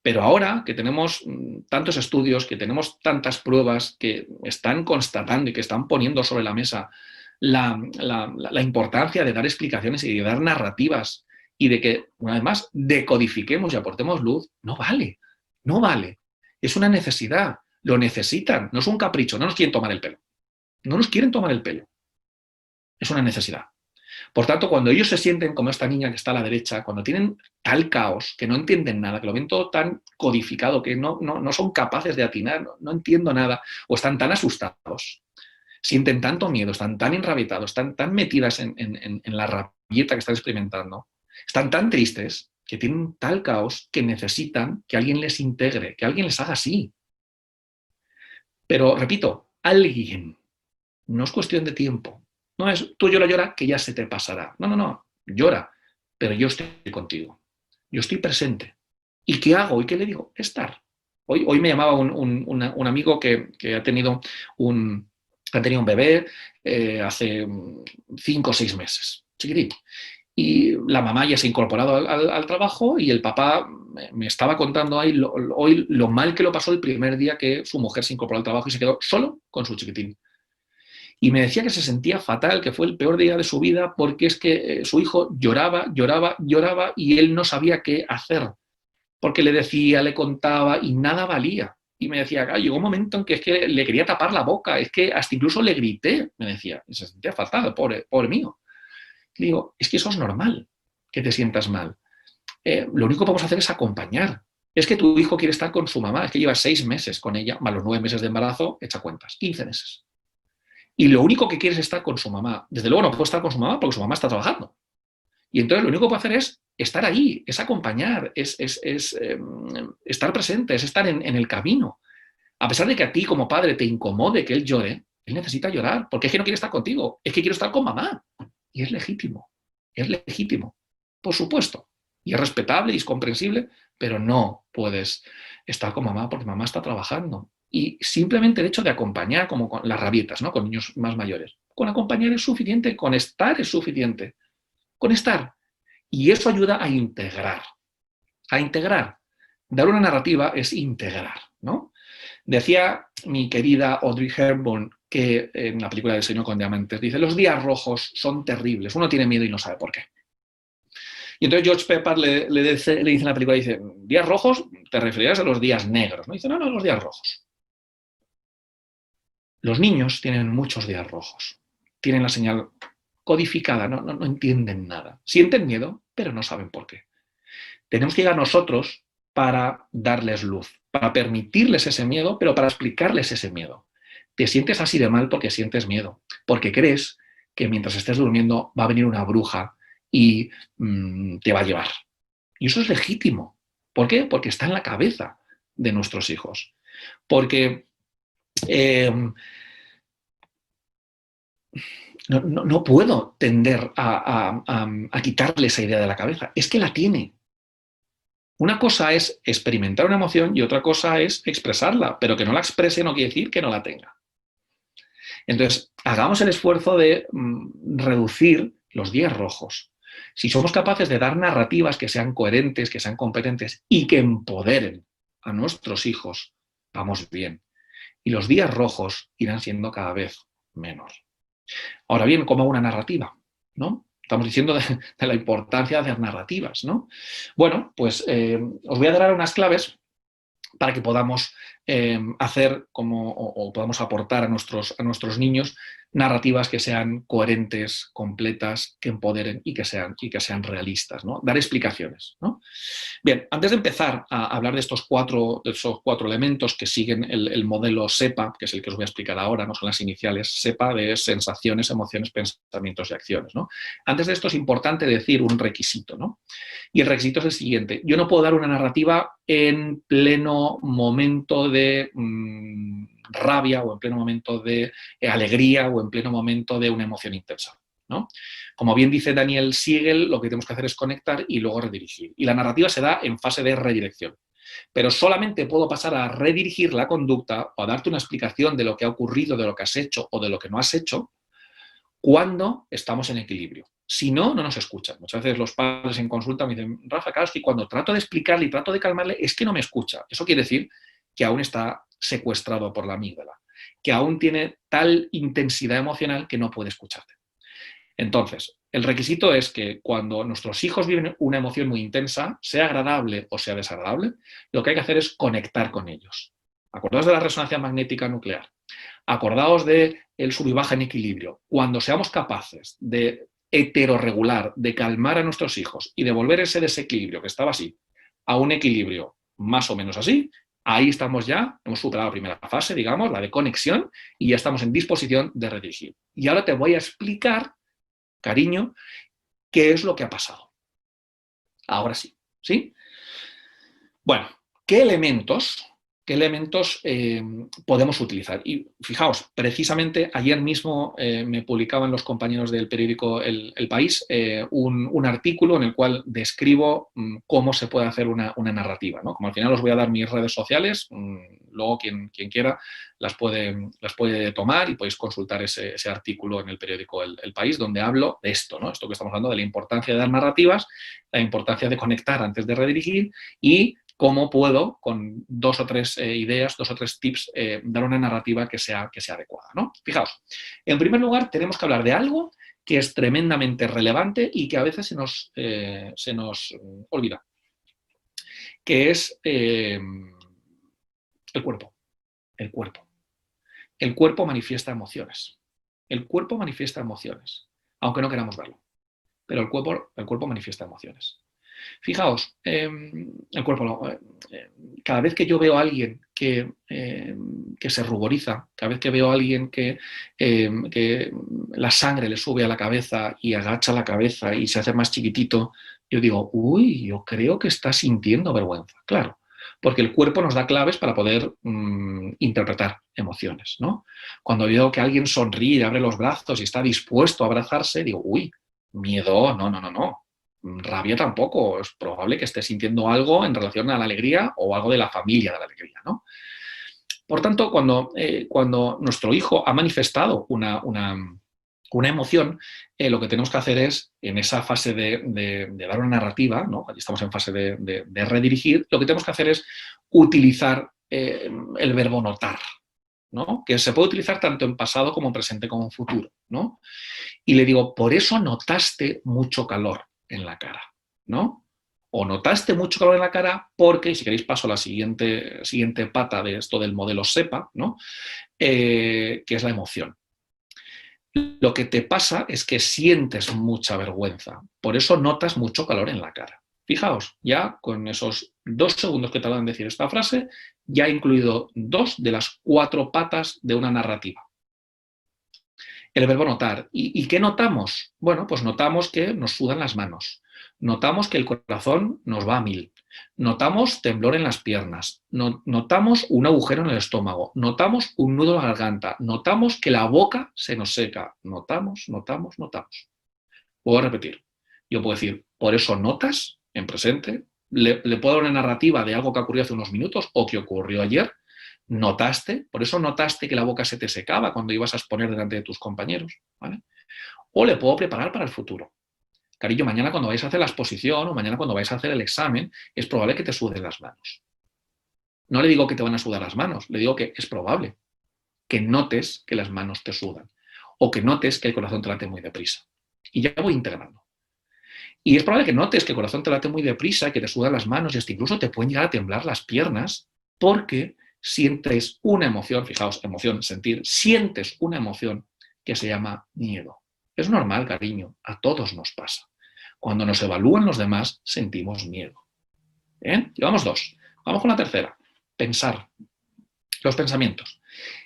Pero ahora que tenemos tantos estudios, que tenemos tantas pruebas que están constatando y que están poniendo sobre la mesa la importancia de dar explicaciones y de dar narrativas y de que, una vez más, decodifiquemos y aportemos luz, no vale. Es una necesidad. lo necesitan, no es un capricho, no nos quieren tomar el pelo. No nos quieren tomar el pelo. Es una necesidad. Por tanto, cuando ellos se sienten como esta niña que está a la derecha, cuando tienen tal caos, que no entienden nada, que lo ven todo tan codificado, que no son capaces de atinar, no entiendo nada, o están tan asustados, sienten tanto miedo, están tan enrabietados, están tan metidas en la rabieta que están experimentando, están tan tristes, que tienen tal caos que necesitan que alguien les integre, que alguien les haga así. Pero, repito, alguien. No es cuestión de tiempo. No es tú llora, que ya se te pasará. No. Llora, pero yo estoy contigo. Yo estoy presente. ¿Y qué hago? ¿Y qué le digo? Estar. Hoy me llamaba un amigo que ha tenido un bebé hace 5 o 6 meses, chiquitín. Y la mamá ya se ha incorporado al trabajo y el papá me estaba contando hoy lo mal que lo pasó el primer día que su mujer se incorporó al trabajo y se quedó solo con su chiquitín. Y me decía que se sentía fatal, que fue el peor día de su vida porque es que su hijo lloraba y él no sabía qué hacer. Porque le decía, le contaba y nada valía. Y me decía, llegó un momento en que es que le quería tapar la boca, es que hasta incluso le grité, me decía, y se sentía fatal, pobre mío. Y digo, es que eso es normal, que te sientas mal. Lo único que podemos hacer es acompañar. Es que tu hijo quiere estar con su mamá, es que lleva 6 meses con ella, más los 9 meses de embarazo, echa cuentas, 15 meses. Y lo único que quiere es estar con su mamá. Desde luego no puede estar con su mamá porque su mamá está trabajando. Y entonces lo único que puede hacer es estar ahí, es acompañar, es estar presente, es estar en el camino. A pesar de que a ti como padre te incomode que él llore, él necesita llorar, porque es que no quiere estar contigo, es que quiere estar con mamá. Y es legítimo, por supuesto. Y es respetable y es comprensible, pero no puedes estar con mamá porque mamá está trabajando. Y simplemente el hecho de acompañar, como con las rabietas, ¿no? Con niños más mayores, con acompañar es suficiente, con estar es suficiente, con estar. Y eso ayuda a integrar. A integrar. Dar una narrativa es integrar, ¿no? Decía mi querida Audrey Hepburn que en la película del Señor con Diamantes, dice, los días rojos son terribles, uno tiene miedo y no sabe por qué. Y entonces George Pepper le dice en la película, dice, días rojos, te referirás a los días negros, ¿no? Dice, no, los días rojos. Los niños tienen muchos días rojos, tienen la señal codificada, no entienden nada. Sienten miedo, pero no saben por qué. Tenemos que llegar nosotros para darles luz, para permitirles ese miedo, pero para explicarles ese miedo. Te sientes así de mal porque sientes miedo, porque crees que mientras estés durmiendo va a venir una bruja y te va a llevar. Y eso es legítimo. ¿Por qué? Porque está en la cabeza de nuestros hijos. Porque no puedo tender a quitarle esa idea de la cabeza. Es que la tiene. Una cosa es experimentar una emoción y otra cosa es expresarla, pero que no la exprese no quiere decir que no la tenga. Entonces, hagamos el esfuerzo de reducir los días rojos. Si somos capaces de dar narrativas que sean coherentes, que sean competentes y que empoderen a nuestros hijos, vamos bien. Y los días rojos irán siendo cada vez menos. Ahora bien, ¿cómo hago una narrativa? ¿No? Estamos diciendo de la importancia de hacer narrativas, ¿no? Bueno, pues os voy a dar unas claves para que podamos hacer o podamos aportar a nuestros niños narrativas que sean coherentes, completas, que empoderen y que sean realistas, ¿no? Dar explicaciones, ¿no? Bien, antes de empezar a hablar de esos cuatro elementos que siguen el modelo SEPA, que es el que os voy a explicar ahora, no son las iniciales, SEPA de sensaciones, emociones, pensamientos y acciones, ¿no? Antes de esto es importante decir un requisito, ¿no? Y el requisito es el siguiente. Yo no puedo dar una narrativa en pleno momento de rabia o en pleno momento de alegría o en pleno momento de una emoción intensa, ¿no? Como bien dice Daniel Siegel, lo que tenemos que hacer es conectar y luego redirigir. Y la narrativa se da en fase de redirección. Pero solamente puedo pasar a redirigir la conducta o a darte una explicación de lo que ha ocurrido, de lo que has hecho o de lo que no has hecho, cuando estamos en equilibrio. Si no, no nos escuchan. Muchas veces los padres en consulta me dicen, Rafa, claro, es que cuando trato de explicarle y trato de calmarle, es que no me escucha. Eso quiere decir que aún está secuestrado por la amígdala, que aún tiene tal intensidad emocional que no puede escucharte. Entonces, el requisito es que cuando nuestros hijos viven una emoción muy intensa, sea agradable o sea desagradable, lo que hay que hacer es conectar con ellos. Acordaos de la resonancia magnética nuclear. Acordaos del sub y baja en equilibrio. Cuando seamos capaces de heterorregular, de calmar a nuestros hijos y devolver ese desequilibrio que estaba así a un equilibrio más o menos así, ahí estamos ya, hemos superado la primera fase, digamos, la de conexión, y ya estamos en disposición de redirigir. Y ahora te voy a explicar, cariño, qué es lo que ha pasado. Ahora sí, ¿sí? Bueno, ¿qué elementos podemos utilizar? Y fijaos, precisamente ayer mismo me publicaban los compañeros del periódico El País un artículo en el cual describo cómo se puede hacer una narrativa, ¿no? Como al final os voy a dar mis redes sociales, luego quien quiera las puede tomar y podéis consultar ese artículo en el periódico El País, donde hablo de esto, ¿no? Esto que estamos hablando, de la importancia de dar narrativas, la importancia de conectar antes de redirigir y cómo puedo, con 2 o 3 ideas, 2 o 3 tips, dar una narrativa que sea adecuada, ¿no? Fijaos, en primer lugar tenemos que hablar de algo que es tremendamente relevante y que a veces se nos olvida, que es el cuerpo. El cuerpo. El cuerpo manifiesta emociones. El cuerpo manifiesta emociones, aunque no queramos verlo, pero el cuerpo manifiesta emociones. Fijaos, el cuerpo, cada vez que yo veo a alguien que se ruboriza, cada vez que veo a alguien que la sangre le sube a la cabeza y agacha la cabeza y se hace más chiquitito, yo digo, uy, yo creo que está sintiendo vergüenza. Claro, porque el cuerpo nos da claves para poder interpretar emociones, ¿no? Cuando veo que alguien sonríe, abre los brazos y está dispuesto a abrazarse, digo, uy, miedo, no. Rabia tampoco, es probable que esté sintiendo algo en relación a la alegría o algo de la familia de la alegría, ¿no? Por tanto, cuando nuestro hijo ha manifestado una emoción, lo que tenemos que hacer es, en esa fase de dar una narrativa, ¿no? Aquí estamos en fase de redirigir, lo que tenemos que hacer es utilizar el verbo notar, ¿no? Que se puede utilizar tanto en pasado como en presente como en futuro, ¿no? Y le digo, por eso notaste mucho calor en la cara, ¿no? O notaste mucho calor en la cara porque, y si queréis paso a la siguiente pata de esto del modelo SEPA, ¿no? Que es la emoción. Lo que te pasa es que sientes mucha vergüenza, por eso notas mucho calor en la cara. Fijaos, ya con esos 2 segundos que tardan en decir esta frase, ya he incluido 2 de las 4 patas de una narrativa. El verbo notar. ¿Y qué notamos? Bueno, pues notamos que nos sudan las manos, notamos que el corazón nos va a 1000, notamos temblor en las piernas, notamos un agujero en el estómago, notamos un nudo en la garganta, notamos que la boca se nos seca, notamos. Puedo repetir. Yo puedo decir, por eso notas, en presente, le puedo dar una narrativa de algo que ocurrió hace unos minutos o que ocurrió ayer. Notaste, por eso notaste que la boca se te secaba cuando ibas a exponer delante de tus compañeros, ¿vale? O le puedo preparar para el futuro. Cariño, mañana cuando vais a hacer la exposición o mañana cuando vais a hacer el examen, es probable que te suden las manos. No le digo que te van a sudar las manos, le digo que es probable que notes que las manos te sudan o que notes que el corazón te late muy deprisa. Y ya voy integrando. Y es probable que notes que el corazón te late muy deprisa, que te sudan las manos y hasta incluso te pueden llegar a temblar las piernas porque sientes una emoción, fijaos, emoción, sentir, sientes una emoción que se llama miedo. Es normal, cariño, a todos nos pasa. Cuando nos evalúan los demás, sentimos miedo. ¿Bien? Llevamos 2. Vamos con la tercera. Pensar. Los pensamientos.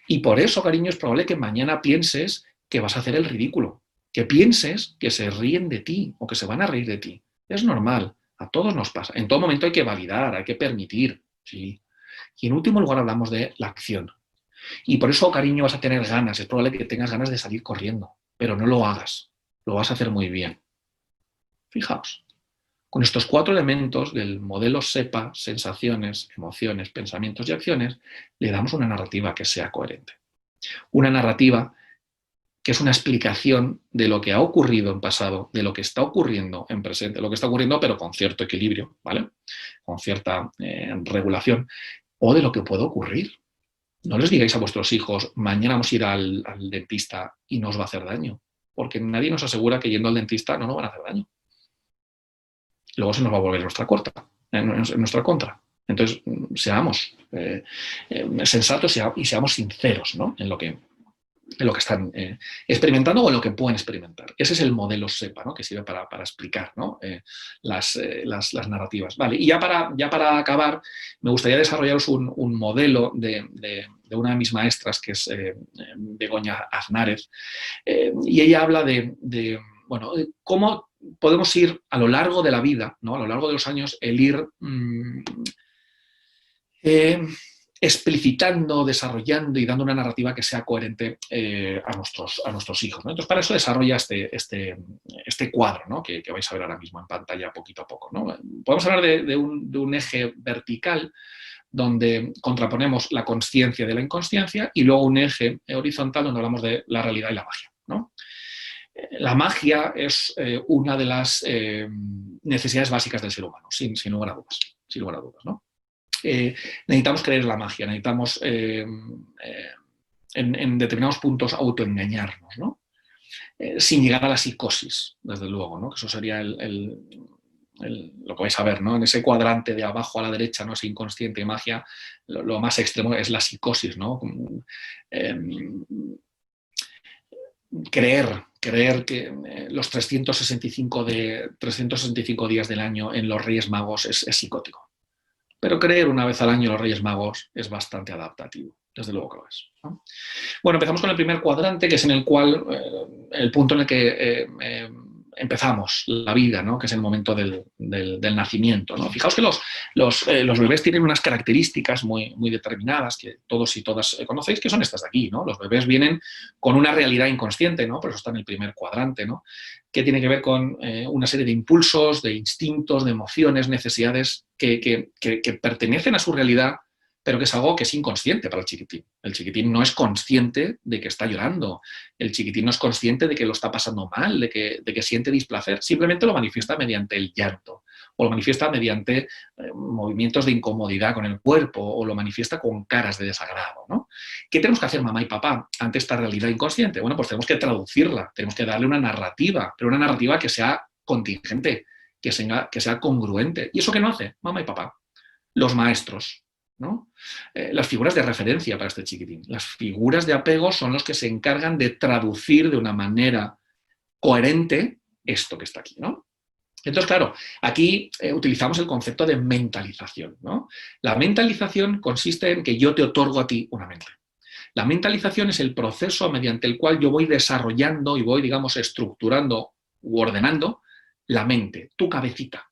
Y por eso, cariño, es probable que mañana pienses que vas a hacer el ridículo, que pienses que se ríen de ti o que se van a reír de ti. Es normal, a todos nos pasa. En todo momento hay que validar, hay que permitir, ¿sí? Y en último lugar hablamos de la acción. Y por eso, cariño, vas a tener ganas, es probable que tengas ganas de salir corriendo, pero no lo hagas, lo vas a hacer muy bien. Fijaos, con estos 4 elementos del modelo SEPA, sensaciones, emociones, pensamientos y acciones, le damos una narrativa que sea coherente. Una narrativa que es una explicación de lo que ha ocurrido en pasado, de lo que está ocurriendo en presente, lo que está ocurriendo pero con cierto equilibrio, ¿vale? Con cierta regulación, o de lo que puede ocurrir. No les digáis a vuestros hijos, mañana vamos a ir al dentista y no os va a hacer daño, porque nadie nos asegura que yendo al dentista no nos van a hacer daño. Luego se nos va a volver en nuestra contra. Entonces, seamos sensatos y seamos sinceros, ¿no? en lo que están experimentando o en lo que pueden experimentar. Ese es el modelo SEPA, ¿no? Que sirve para explicar, ¿no? las narrativas. Vale, y ya para acabar, me gustaría desarrollaros un modelo de una de mis maestras, que es Begoña Aznárez, y ella habla bueno, de cómo podemos ir a lo largo de la vida, ¿no? A lo largo de los años, el ir explicitando, desarrollando y dando una narrativa que sea coherente a nuestros hijos, ¿no? Entonces, para eso desarrolla este cuadro, ¿no? que vais a ver ahora mismo en pantalla poquito a poco, ¿no? Podemos hablar de un eje vertical donde contraponemos la consciencia de la inconsciencia, y luego un eje horizontal donde hablamos de la realidad y la magia, ¿no? La magia es una de las necesidades básicas del ser humano, sin lugar a dudas. Sin lugar a dudas, ¿no? Necesitamos creer en la magia, necesitamos en determinados puntos autoengañarnos, ¿no? Sin llegar a la psicosis, desde luego, ¿no? Que eso sería lo que vais a ver, ¿no? En ese cuadrante de abajo a la derecha, ¿no? Ese inconsciente y magia, lo más extremo es la psicosis, ¿no? Creer que los 365 días del año en los Reyes Magos es psicótico. Pero creer una vez al año en los Reyes Magos es bastante adaptativo, desde luego que lo es, ¿no? Bueno, empezamos con el primer cuadrante, que es en el cual, el punto en el que empezamos la vida, ¿no? Que es el momento del nacimiento, ¿no? Fijaos que los bebés tienen unas características muy determinadas que todos y todas conocéis, que son estas de aquí, ¿no? Los bebés vienen con una realidad inconsciente, ¿no? Por eso está en el primer cuadrante, ¿no? Que tiene que ver con una serie de impulsos, de instintos, de emociones, necesidades que pertenecen a su realidad, pero que es algo que es inconsciente para el chiquitín. El chiquitín no es consciente de que está llorando, el chiquitín no es consciente de que lo está pasando mal, de que siente displacer, simplemente lo manifiesta mediante el llanto, o lo manifiesta mediante movimientos de incomodidad con el cuerpo, o lo manifiesta con caras de desagrado, ¿no? ¿Qué tenemos que hacer mamá y papá ante esta realidad inconsciente? Bueno, pues tenemos que traducirla, tenemos que darle una narrativa, pero una narrativa que sea contingente, que sea congruente. ¿Y eso qué no hace mamá y papá? Los maestros, ¿no? Las figuras de referencia para este chiquitín. Las figuras de apego son los que se encargan de traducir de una manera coherente esto que está aquí, ¿no? Entonces, claro, aquí utilizamos el concepto de mentalización, ¿no? La mentalización consiste en que yo te otorgo a ti una mente. La mentalización es el proceso mediante el cual yo voy desarrollando y voy, digamos, estructurando u ordenando la mente, tu cabecita.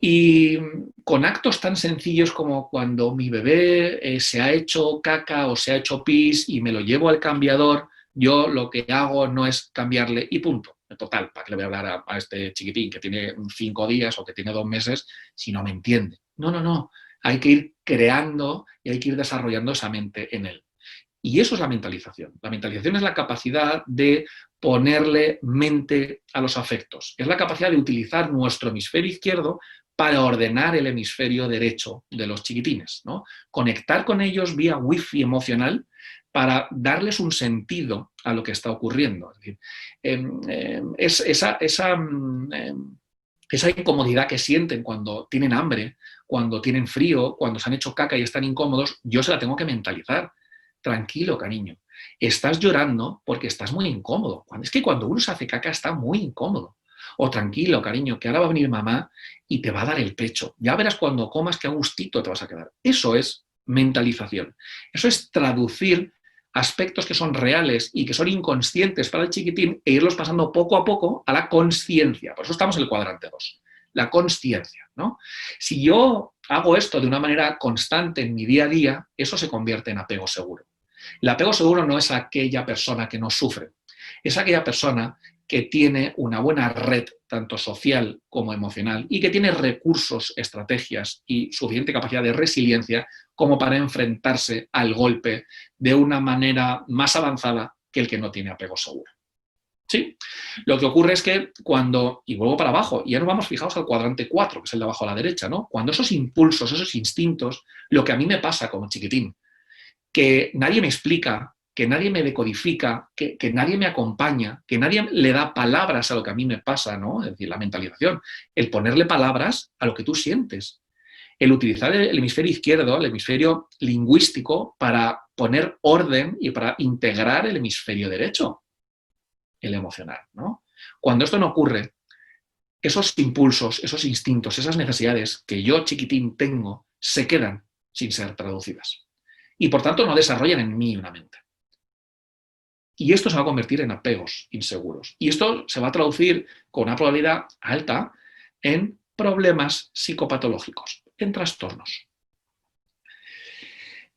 Y con actos tan sencillos como cuando mi bebé se ha hecho caca o se ha hecho pis y me lo llevo al cambiador, yo lo que hago no es cambiarle y punto. Total, ¿para qué le voy a hablar a este chiquitín que tiene 5 días o que tiene 2 meses si no me entiende? No. Hay que ir creando y hay que ir desarrollando esa mente en él. Y eso es la mentalización. La mentalización es la capacidad de ponerle mente a los afectos. Es la capacidad de utilizar nuestro hemisferio izquierdo para ordenar el hemisferio derecho de los chiquitines, ¿no? Conectar con ellos vía wifi emocional para darles un sentido a lo que está ocurriendo. Es decir, esa incomodidad que sienten cuando tienen hambre, cuando tienen frío, cuando se han hecho caca y están incómodos, yo se la tengo que mentalizar. Tranquilo, cariño, estás llorando porque estás muy incómodo. Es que cuando uno se hace caca está muy incómodo. O tranquilo, cariño, que ahora va a venir mamá y te va a dar el pecho. Ya verás cuando comas qué a gustito te vas a quedar. Eso es mentalización. Eso es traducir aspectos que son reales y que son inconscientes para el chiquitín e irlos pasando poco a poco a la consciencia. Por eso estamos en el cuadrante 2. La consciencia, ¿no? Si yo hago esto de una manera constante en mi día a día, eso se convierte en apego seguro. El apego seguro no es aquella persona que no sufre, es aquella persona que tiene una buena red, tanto social como emocional, y que tiene recursos, estrategias y suficiente capacidad de resiliencia como para enfrentarse al golpe de una manera más avanzada que el que no tiene apego seguro. ¿Sí? Lo que ocurre es que cuando, y vuelvo para abajo, y ya nos vamos fijados al cuadrante 4, que es el de abajo a la derecha, ¿no? Cuando esos impulsos, esos instintos, lo que a mí me pasa como chiquitín, que nadie me explica, que nadie me decodifica, que nadie me acompaña, que nadie le da palabras a lo que a mí me pasa, ¿no? Es decir, la mentalización, el ponerle palabras a lo que tú sientes, el utilizar el hemisferio izquierdo, el hemisferio lingüístico, para poner orden y para integrar el hemisferio derecho, el emocional, ¿no? Cuando esto no ocurre, esos impulsos, esos instintos, esas necesidades que yo, chiquitín, tengo, se quedan sin ser traducidas. Y por tanto no desarrollan en mí una mente. Y esto se va a convertir en apegos inseguros. Y esto se va a traducir con una probabilidad alta en problemas psicopatológicos, en trastornos.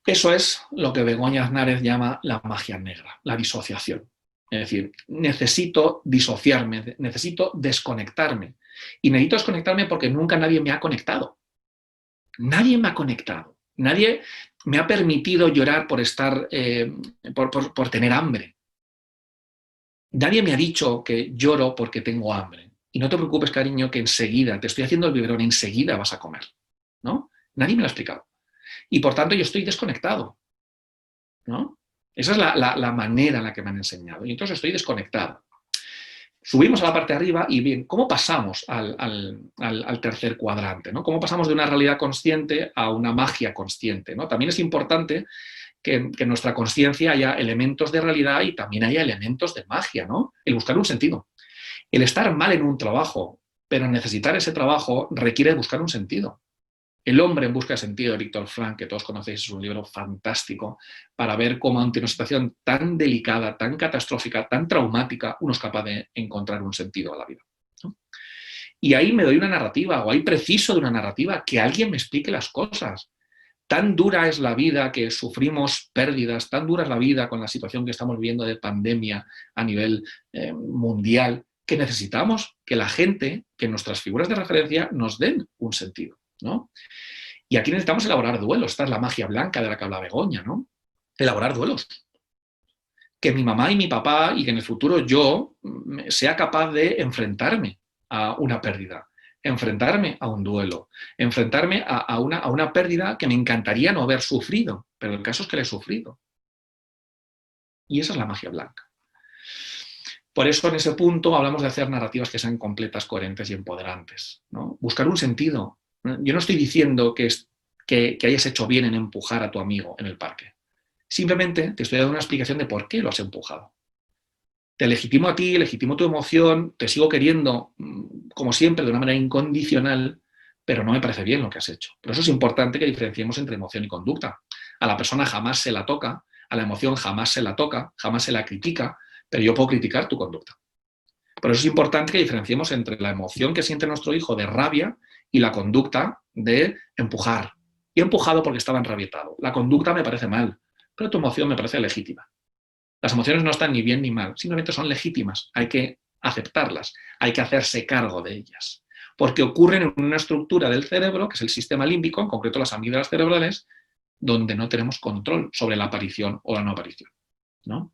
Eso es lo que Begoña Aznárez llama la magia negra, la disociación. Es decir, necesito disociarme, necesito desconectarme. Y necesito desconectarme porque nunca nadie me ha conectado. Nadie me ha conectado. Nadie me ha permitido llorar por estar, por tener hambre. Nadie me ha dicho que lloro porque tengo hambre. Y no te preocupes, cariño, que enseguida, te estoy haciendo el biberón, enseguida vas a comer. ¿No? Nadie me lo ha explicado. Y por tanto yo estoy desconectado, ¿no? Esa es la manera en la que me han enseñado. Y entonces estoy desconectado. Subimos a la parte de arriba y bien, ¿cómo pasamos al tercer cuadrante, ¿no? ¿Cómo pasamos de una realidad consciente a una magia consciente, ¿no? También es importante que en nuestra consciencia haya elementos de realidad y también haya elementos de magia, ¿no? El buscar un sentido. El estar mal en un trabajo, pero necesitar ese trabajo requiere buscar un sentido. El hombre en busca de sentido, de Viktor Frankl, que todos conocéis, es un libro fantástico para ver cómo ante una situación tan delicada, tan catastrófica, tan traumática, uno es capaz de encontrar un sentido a la vida, ¿no? Y ahí me doy una narrativa, o ahí preciso de una narrativa, que alguien me explique las cosas. Tan dura es la vida que sufrimos pérdidas, tan dura es la vida con la situación que estamos viviendo de pandemia a nivel mundial, que necesitamos que la gente, que nuestras figuras de referencia nos den un sentido, ¿no? Y aquí necesitamos elaborar duelos. Esta es la magia blanca de la que habla Begoña, ¿no? Elaborar duelos. Que mi mamá y mi papá, y que en el futuro yo sea capaz de enfrentarme a una pérdida, enfrentarme a un duelo, enfrentarme a una pérdida que me encantaría no haber sufrido, pero el caso es que la he sufrido. Y esa es la magia blanca. Por eso en ese punto hablamos de hacer narrativas que sean completas, coherentes y empoderantes, ¿no? Buscar un sentido. Yo no estoy diciendo que hayas hecho bien en empujar a tu amigo en el parque. Simplemente te estoy dando una explicación de por qué lo has empujado. Te legitimo a ti, legitimo tu emoción, te sigo queriendo, como siempre, de una manera incondicional, pero no me parece bien lo que has hecho. Por eso es importante que diferenciemos entre emoción y conducta. A la persona jamás se la toca, a la emoción jamás se la toca, jamás se la critica, pero yo puedo criticar tu conducta. Por eso es importante que diferenciemos entre la emoción que siente nuestro hijo de rabia y la conducta de empujar. Y he empujado porque estaba enrabietado. La conducta me parece mal, pero tu emoción me parece legítima. Las emociones no están ni bien ni mal, simplemente son legítimas. Hay que aceptarlas, hay que hacerse cargo de ellas. Porque ocurren en una estructura del cerebro, que es el sistema límbico, en concreto las amígdalas cerebrales, donde no tenemos control sobre la aparición o la no aparición, ¿no?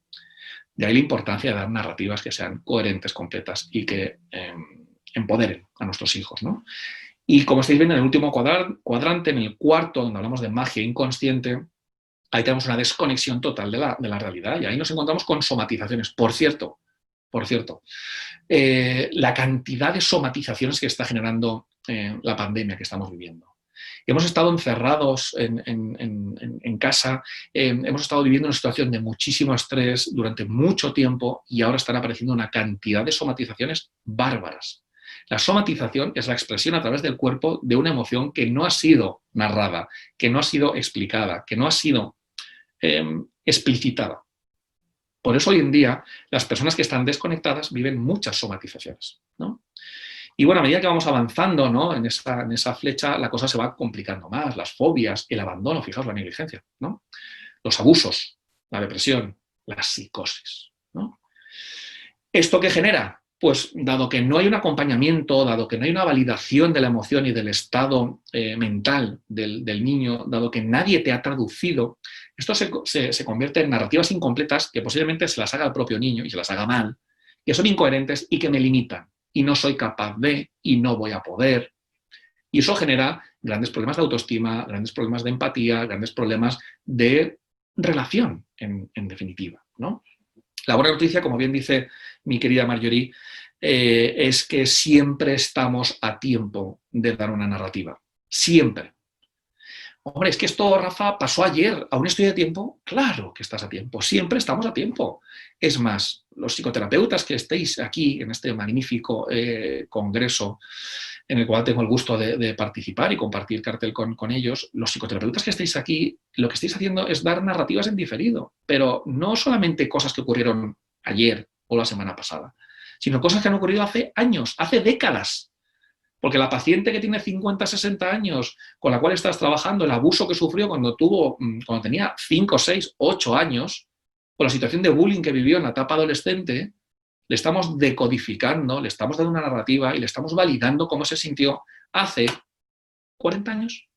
De ahí la importancia de dar narrativas que sean coherentes, completas y que empoderen a nuestros hijos, ¿no? Y como estáis viendo en el último cuadrante, en el cuarto, donde hablamos de magia inconsciente, ahí tenemos una desconexión total de la realidad y ahí nos encontramos con somatizaciones. Por cierto, la cantidad de somatizaciones que está generando la pandemia que estamos viviendo. Hemos estado encerrados en casa, hemos estado viviendo una situación de muchísimo estrés durante mucho tiempo y ahora están apareciendo una cantidad de somatizaciones bárbaras. La somatización es la expresión a través del cuerpo de una emoción que no ha sido narrada, que no ha sido explicada, que no ha sido explicitada. Por eso hoy en día las personas que están desconectadas viven muchas somatizaciones, ¿no? Y bueno, a medida que vamos avanzando, ¿no?, en esa flecha, la cosa se va complicando más. Las fobias, el abandono, fijaos, la negligencia, ¿no? Los abusos, la depresión, la psicosis, ¿no? ¿Esto qué genera? Pues dado que no hay un acompañamiento, dado que no hay una validación de la emoción y del estado mental del niño, dado que nadie te ha traducido, esto se convierte en narrativas incompletas que posiblemente se las haga el propio niño y se las haga mal, que son incoherentes y que me limitan. Y no soy capaz de, y no voy a poder. Y eso genera grandes problemas de autoestima, grandes problemas de empatía, grandes problemas de relación, en definitiva, ¿no? La buena noticia, como bien dice mi querida Marjorie, es que siempre estamos a tiempo de dar una narrativa. Siempre. Hombre, es que esto, Rafa, pasó ayer. ¿Aún estoy a tiempo? Claro que estás a tiempo. Siempre estamos a tiempo. Es más, los psicoterapeutas que estéis aquí en este magnífico congreso en el cual tengo el gusto de participar y compartir cartel con ellos, los psicoterapeutas que estéis aquí, lo que estáis haciendo es dar narrativas en diferido, pero no solamente cosas que ocurrieron ayer o la semana pasada, sino cosas que han ocurrido hace años, hace décadas. Porque la paciente que tiene 50, 60 años, con la cual estás trabajando, el abuso que sufrió cuando tenía 5, 6, 8 años, o la situación de bullying que vivió en la etapa adolescente, le estamos decodificando, le estamos dando una narrativa y le estamos validando cómo se sintió hace 40 años.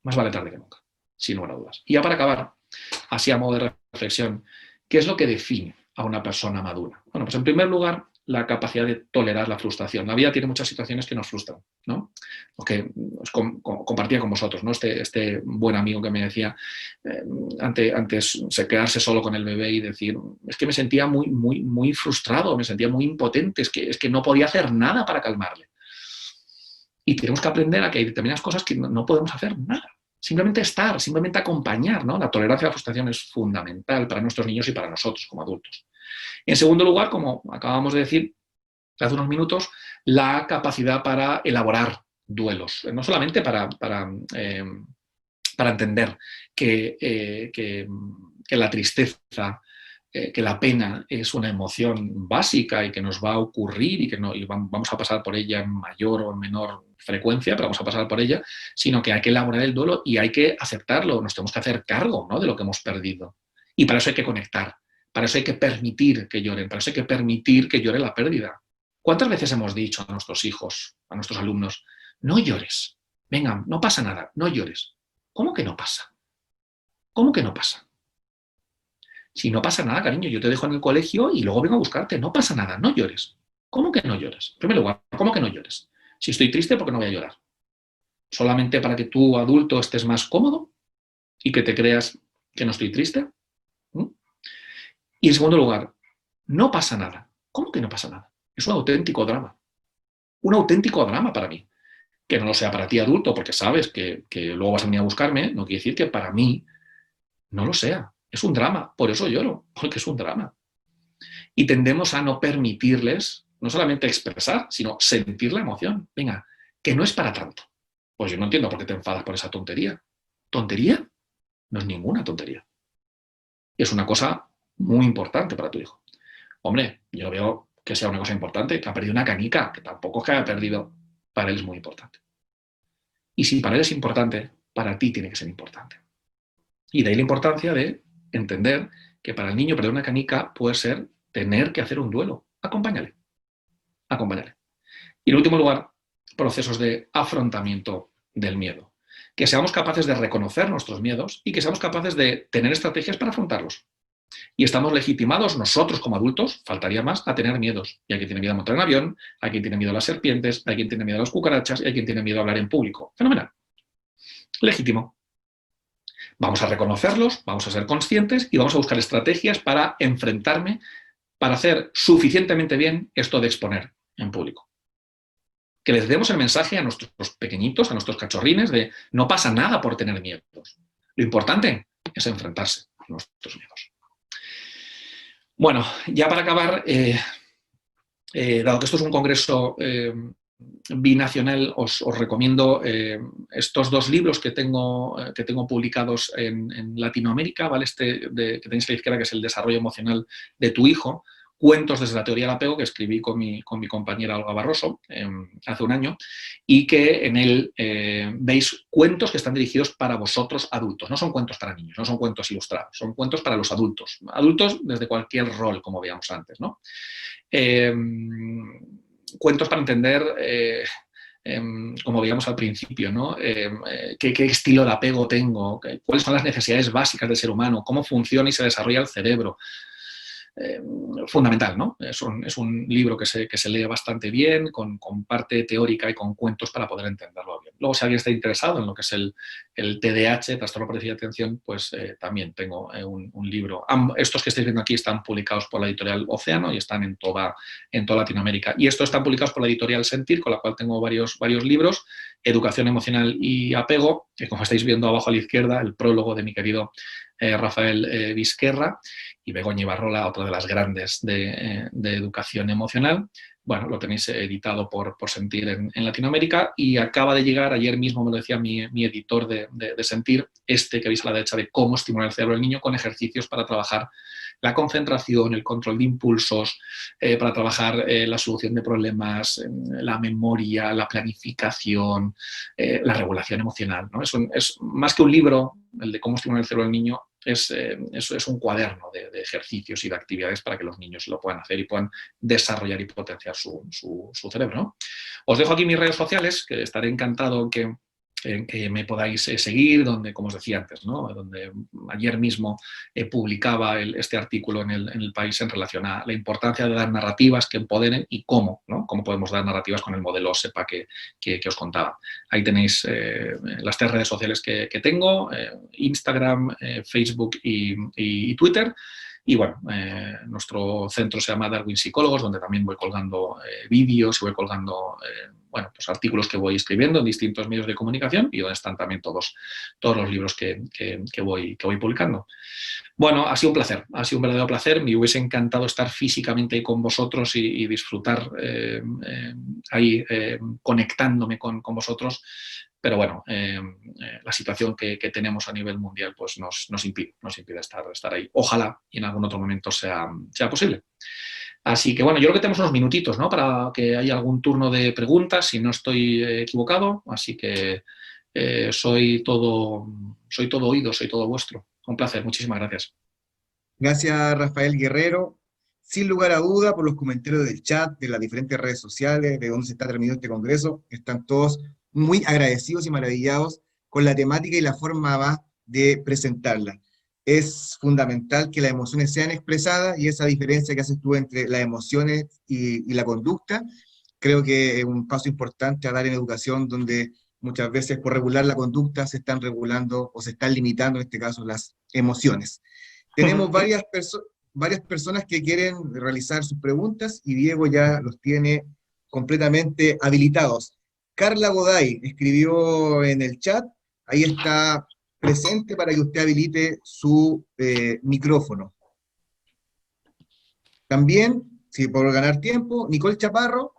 Más vale tarde que nunca, sin lugar a dudas. Y ya para acabar, así a modo de reflexión, ¿qué es lo que define a una persona madura? Bueno, pues en primer lugar, la capacidad de tolerar la frustración. La vida tiene muchas situaciones que nos frustran, ¿no? Lo que os compartía con vosotros, ¿no? Este buen amigo que me decía antes quedarse solo con el bebé y decir, es que me sentía muy frustrado, me sentía muy impotente, es que no podía hacer nada para calmarle. Y tenemos que aprender a que hay determinadas cosas que no podemos hacer nada. Simplemente estar, simplemente acompañar, ¿no? La tolerancia a la frustración es fundamental para nuestros niños y para nosotros como adultos. En segundo lugar, como acabamos de decir hace unos minutos, la capacidad para elaborar duelos, no solamente para entender que la tristeza, que la pena es una emoción básica y que nos va a ocurrir y vamos a pasar por ella en mayor o menor frecuencia, pero vamos a pasar por ella, sino que hay que elaborar el duelo y hay que aceptarlo, nos tenemos que hacer cargo, ¿no?, de lo que hemos perdido. Y para eso hay que conectar. Para eso hay que permitir que lloren, para eso hay que permitir que llore la pérdida. ¿Cuántas veces hemos dicho a nuestros hijos, a nuestros alumnos, no llores, venga, no pasa nada, no llores? ¿Cómo que no pasa? ¿Cómo que no pasa? Si no pasa nada, cariño, yo te dejo en el colegio y luego vengo a buscarte, no pasa nada, no llores. ¿Cómo que no llores? En primer lugar, ¿cómo que no llores? Si estoy triste, ¿por qué no voy a llorar? ¿Solamente para que tú, adulto, estés más cómodo y que te creas que no estoy triste? Y en segundo lugar, no pasa nada. ¿Cómo que no pasa nada? Es un auténtico drama. Un auténtico drama para mí. Que no lo sea para ti, adulto, porque sabes que luego vas a venir a buscarme, no quiere decir que para mí no lo sea. Es un drama. Por eso lloro, porque es un drama. Y tendemos a no permitirles, no solamente expresar, sino sentir la emoción. Venga, que no es para tanto. Pues yo no entiendo por qué te enfadas por esa tontería. ¿Tontería? No es ninguna tontería. Es una cosa muy importante para tu hijo. Hombre, yo veo que sea una cosa importante, que ha perdido una canica, que tampoco es que haya perdido, para él es muy importante. Y si para él es importante, para ti tiene que ser importante. Y de ahí la importancia de entender que para el niño perder una canica puede ser tener que hacer un duelo. Acompáñale. Acompáñale. Y en último lugar, procesos de afrontamiento del miedo. Que seamos capaces de reconocer nuestros miedos y que seamos capaces de tener estrategias para afrontarlos. Y estamos legitimados nosotros como adultos, faltaría más, a tener miedos. Y hay quien tiene miedo a montar en avión, hay quien tiene miedo a las serpientes, hay quien tiene miedo a las cucarachas y hay quien tiene miedo a hablar en público. Fenomenal. Legítimo. Vamos a reconocerlos, vamos a ser conscientes y vamos a buscar estrategias para enfrentarme, para hacer suficientemente bien esto de exponer en público. Que les demos el mensaje a nuestros pequeñitos, a nuestros cachorrines, de no pasa nada por tener miedos. Lo importante es enfrentarse a nuestros miedos. Bueno, ya para acabar, dado que esto es un congreso binacional, os recomiendo estos dos libros que tengo publicados en Latinoamérica, ¿vale? Que tenéis a la izquierda, que es El desarrollo emocional de tu hijo, Cuentos desde la teoría del apego, que escribí con mi compañera Olga Barroso hace un año, y que en él veis cuentos que están dirigidos para vosotros adultos. No son cuentos para niños, no son cuentos ilustrados, son cuentos para los adultos. Adultos desde cualquier rol, como veíamos antes, ¿no? Cuentos para entender, como veíamos al principio, ¿no? ¿Qué estilo de apego tengo? ¿Cuáles son las necesidades básicas del ser humano? ¿Cómo funciona y se desarrolla el cerebro? Fundamental, ¿no? Es un libro que se lee bastante bien, con parte teórica y con cuentos para poder entenderlo bien. luego si alguien está interesado en lo que es el TDAH, trastorno por déficit de atención, pues también tengo un libro. Estos que estáis viendo aquí están publicados por la editorial Océano y están en toda Latinoamérica. Y estos están publicados por la editorial Sentir, con la cual tengo varios libros: Educación emocional y apego, que como estáis viendo abajo a la izquierda, el prólogo de mi querido Rafael Vizquerra, y Begoña Ibarrola, otra de las grandes de educación emocional. Bueno, lo tenéis editado por Sentir en Latinoamérica, y acaba de llegar, ayer mismo me lo decía mi editor de Sentir, que veis a la derecha, de cómo estimular el cerebro del niño, con ejercicios para trabajar la concentración, el control de impulsos, para trabajar la solución de problemas, la memoria, la planificación, la regulación emocional, ¿no? Es más que un libro, el de cómo estimular el cerebro del niño, es un cuaderno de ejercicios y de actividades para que los niños lo puedan hacer y puedan desarrollar y potenciar su cerebro, ¿no? Os dejo aquí mis redes sociales, que estaré encantado que me podáis seguir, donde, como os decía antes, ¿no? Donde ayer mismo publicaba este artículo en el País en relación a la importancia de dar narrativas que empoderen y cómo, ¿no? Cómo podemos dar narrativas con el modelo SEPA que os contaba. Ahí tenéis las 3 redes sociales que tengo: Instagram, Facebook y Twitter. Y bueno, nuestro centro se llama Darwin Psicólogos, donde también voy colgando vídeos y voy colgando bueno, pues artículos que voy escribiendo en distintos medios de comunicación, y donde están también todos los libros que voy publicando. Bueno, ha sido un placer, ha sido un verdadero placer. Me hubiese encantado estar físicamente con vosotros y disfrutar ahí conectándome con vosotros, pero bueno, la situación que tenemos a nivel mundial pues nos impide estar ahí. Ojalá y en algún otro momento sea posible. Así que bueno, yo creo que tenemos unos minutitos, ¿no?, para que haya algún turno de preguntas, si no estoy equivocado. Así que soy todo oídos, soy todo vuestro. Un placer, muchísimas gracias. Gracias, Rafael Guerrero. Sin lugar a duda, por los comentarios del chat, de las diferentes redes sociales, de donde se está terminando este congreso, están todos muy agradecidos y maravillados con la temática y la forma de presentarla. Es fundamental que las emociones sean expresadas, y esa diferencia que haces tú entre las emociones y la conducta, creo que es un paso importante a dar en educación, donde muchas veces por regular la conducta se están regulando o se están limitando, en este caso, las emociones. Tenemos varias personas que quieren realizar sus preguntas, y Diego ya los tiene completamente habilitados. Carla Goday escribió en el chat, ahí está presente para que usted habilite su micrófono. También, si por ganar tiempo, Nicole Chaparro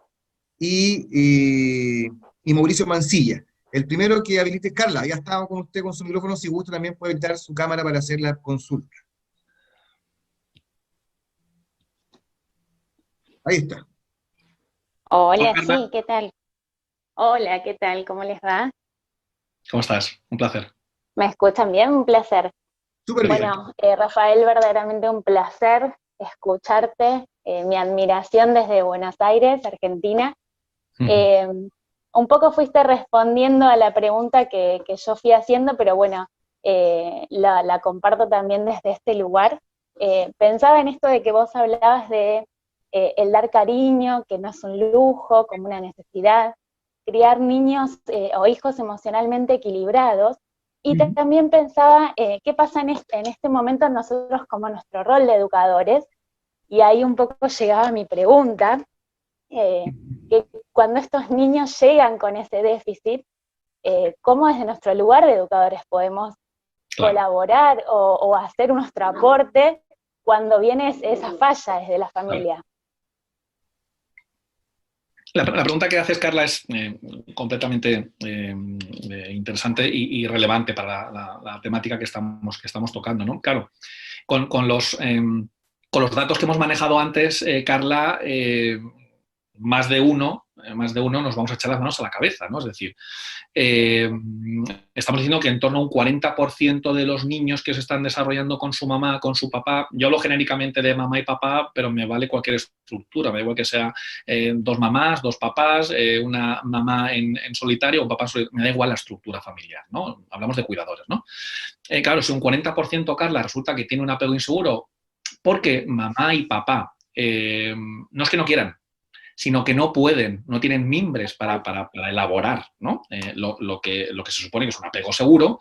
y Mauricio Mancilla. El primero que habilite, Carla, ya estaba con usted con su micrófono, si gusta también puede habilitar su cámara para hacer la consulta. Ahí está. Hola, Hola, sí, ¿qué tal? Hola, ¿qué tal? ¿Cómo les va? ¿cómo estás? Un placer. ¿Me escuchan bien? Un placer. Súper bien. Bueno, Rafael, verdaderamente un placer escucharte. Mi admiración desde Buenos Aires, Argentina. Eh, un poco fuiste respondiendo a la pregunta que yo fui haciendo, pero bueno, la comparto también desde este lugar. Pensaba en esto de que vos hablabas de el dar cariño, que no es un lujo, como una necesidad, criar niños o hijos emocionalmente equilibrados, y también pensaba qué pasa en este momento nosotros como nuestro rol de educadores, y ahí un poco llegaba mi pregunta, que cuando estos niños llegan con ese déficit, ¿cómo desde nuestro lugar de educadores podemos colaborar o hacer nuestro aporte cuando viene esa falla desde la familia? La pregunta que haces, Carla, es completamente interesante y relevante para la temática que estamos tocando, ¿no? Claro, con los datos que hemos manejado antes, Carla, más de uno nos vamos a echar las manos a la cabeza, ¿no? Es decir, estamos diciendo que en torno a un 40% de los niños que se están desarrollando con su mamá, con su papá, yo hablo genéricamente de mamá y papá, pero me vale cualquier estructura, me da igual que sea 2 mamás, 2 papás, una mamá en solitario, un papá en solitario, me da igual la estructura familiar, ¿no? Hablamos de cuidadores, ¿no? Claro, si un 40%, Carla, resulta que tiene un apego inseguro porque mamá y papá no es que no quieran, sino que no pueden, no tienen mimbres para elaborar, ¿no? Lo que se supone que es un apego seguro.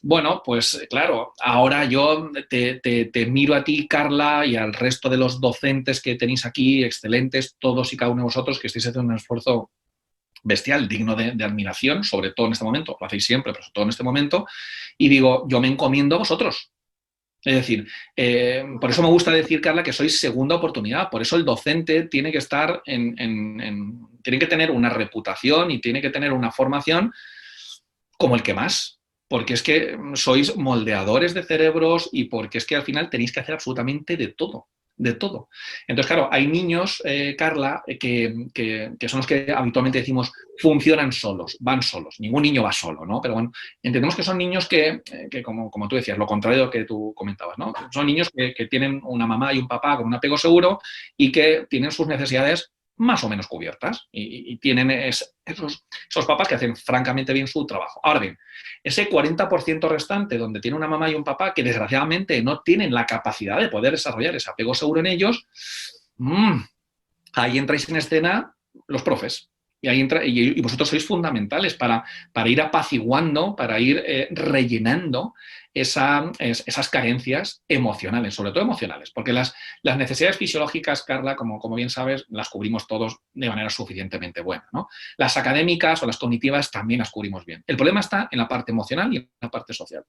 Bueno, pues claro, ahora yo te miro a ti, Carla, y al resto de los docentes que tenéis aquí, excelentes, todos y cada uno de vosotros, que estáis haciendo un esfuerzo bestial, digno de admiración, sobre todo en este momento, lo hacéis siempre, pero sobre todo en este momento, y digo, yo me encomiendo a vosotros. Es decir, por eso me gusta decir, Carla, que sois segunda oportunidad. Por eso el docente tiene que estar tiene que tener una reputación y tiene que tener una formación como el que más. Porque es que sois moldeadores de cerebros y porque es que al final tenéis que hacer absolutamente de todo. De todo. Entonces, claro, hay niños, Carla, que son los que habitualmente decimos funcionan solos, van solos. Ningún niño va solo, ¿no? Pero bueno, entendemos que son niños que como tú decías, lo contrario de lo que tú comentabas, ¿no? Son niños que tienen una mamá y un papá con un apego seguro y que tienen sus necesidades más o menos cubiertas y tienen esos papás que hacen francamente bien su trabajo. Ahora bien, ese 40% restante donde tiene una mamá y un papá que desgraciadamente no tienen la capacidad de poder desarrollar ese apego seguro en ellos, ahí entráis en escena los profes. Y, ahí y vosotros sois fundamentales para ir apaciguando, para ir rellenando esas carencias emocionales, sobre todo emocionales, porque las necesidades fisiológicas, Carla, como bien sabes, las cubrimos todos de manera suficientemente buena, ¿no? Las académicas o las cognitivas también las cubrimos bien. El problema está en la parte emocional y en la parte social.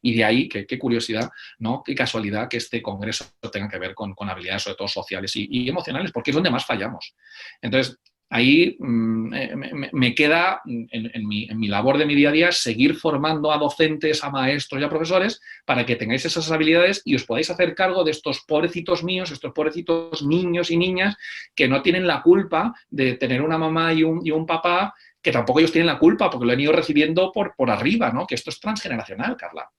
Y de ahí, qué curiosidad, ¿no? Qué casualidad que este congreso tenga que ver con habilidades, sobre todo sociales y emocionales, porque es donde más fallamos. Entonces, ahí me queda en mi labor de mi día a día seguir formando a docentes, a maestros y a profesores para que tengáis esas habilidades y os podáis hacer cargo de estos pobrecitos míos, estos pobrecitos niños y niñas que no tienen la culpa de tener una mamá y un papá, que tampoco ellos tienen la culpa porque lo han ido recibiendo por arriba, ¿no? Que esto es transgeneracional, Carla.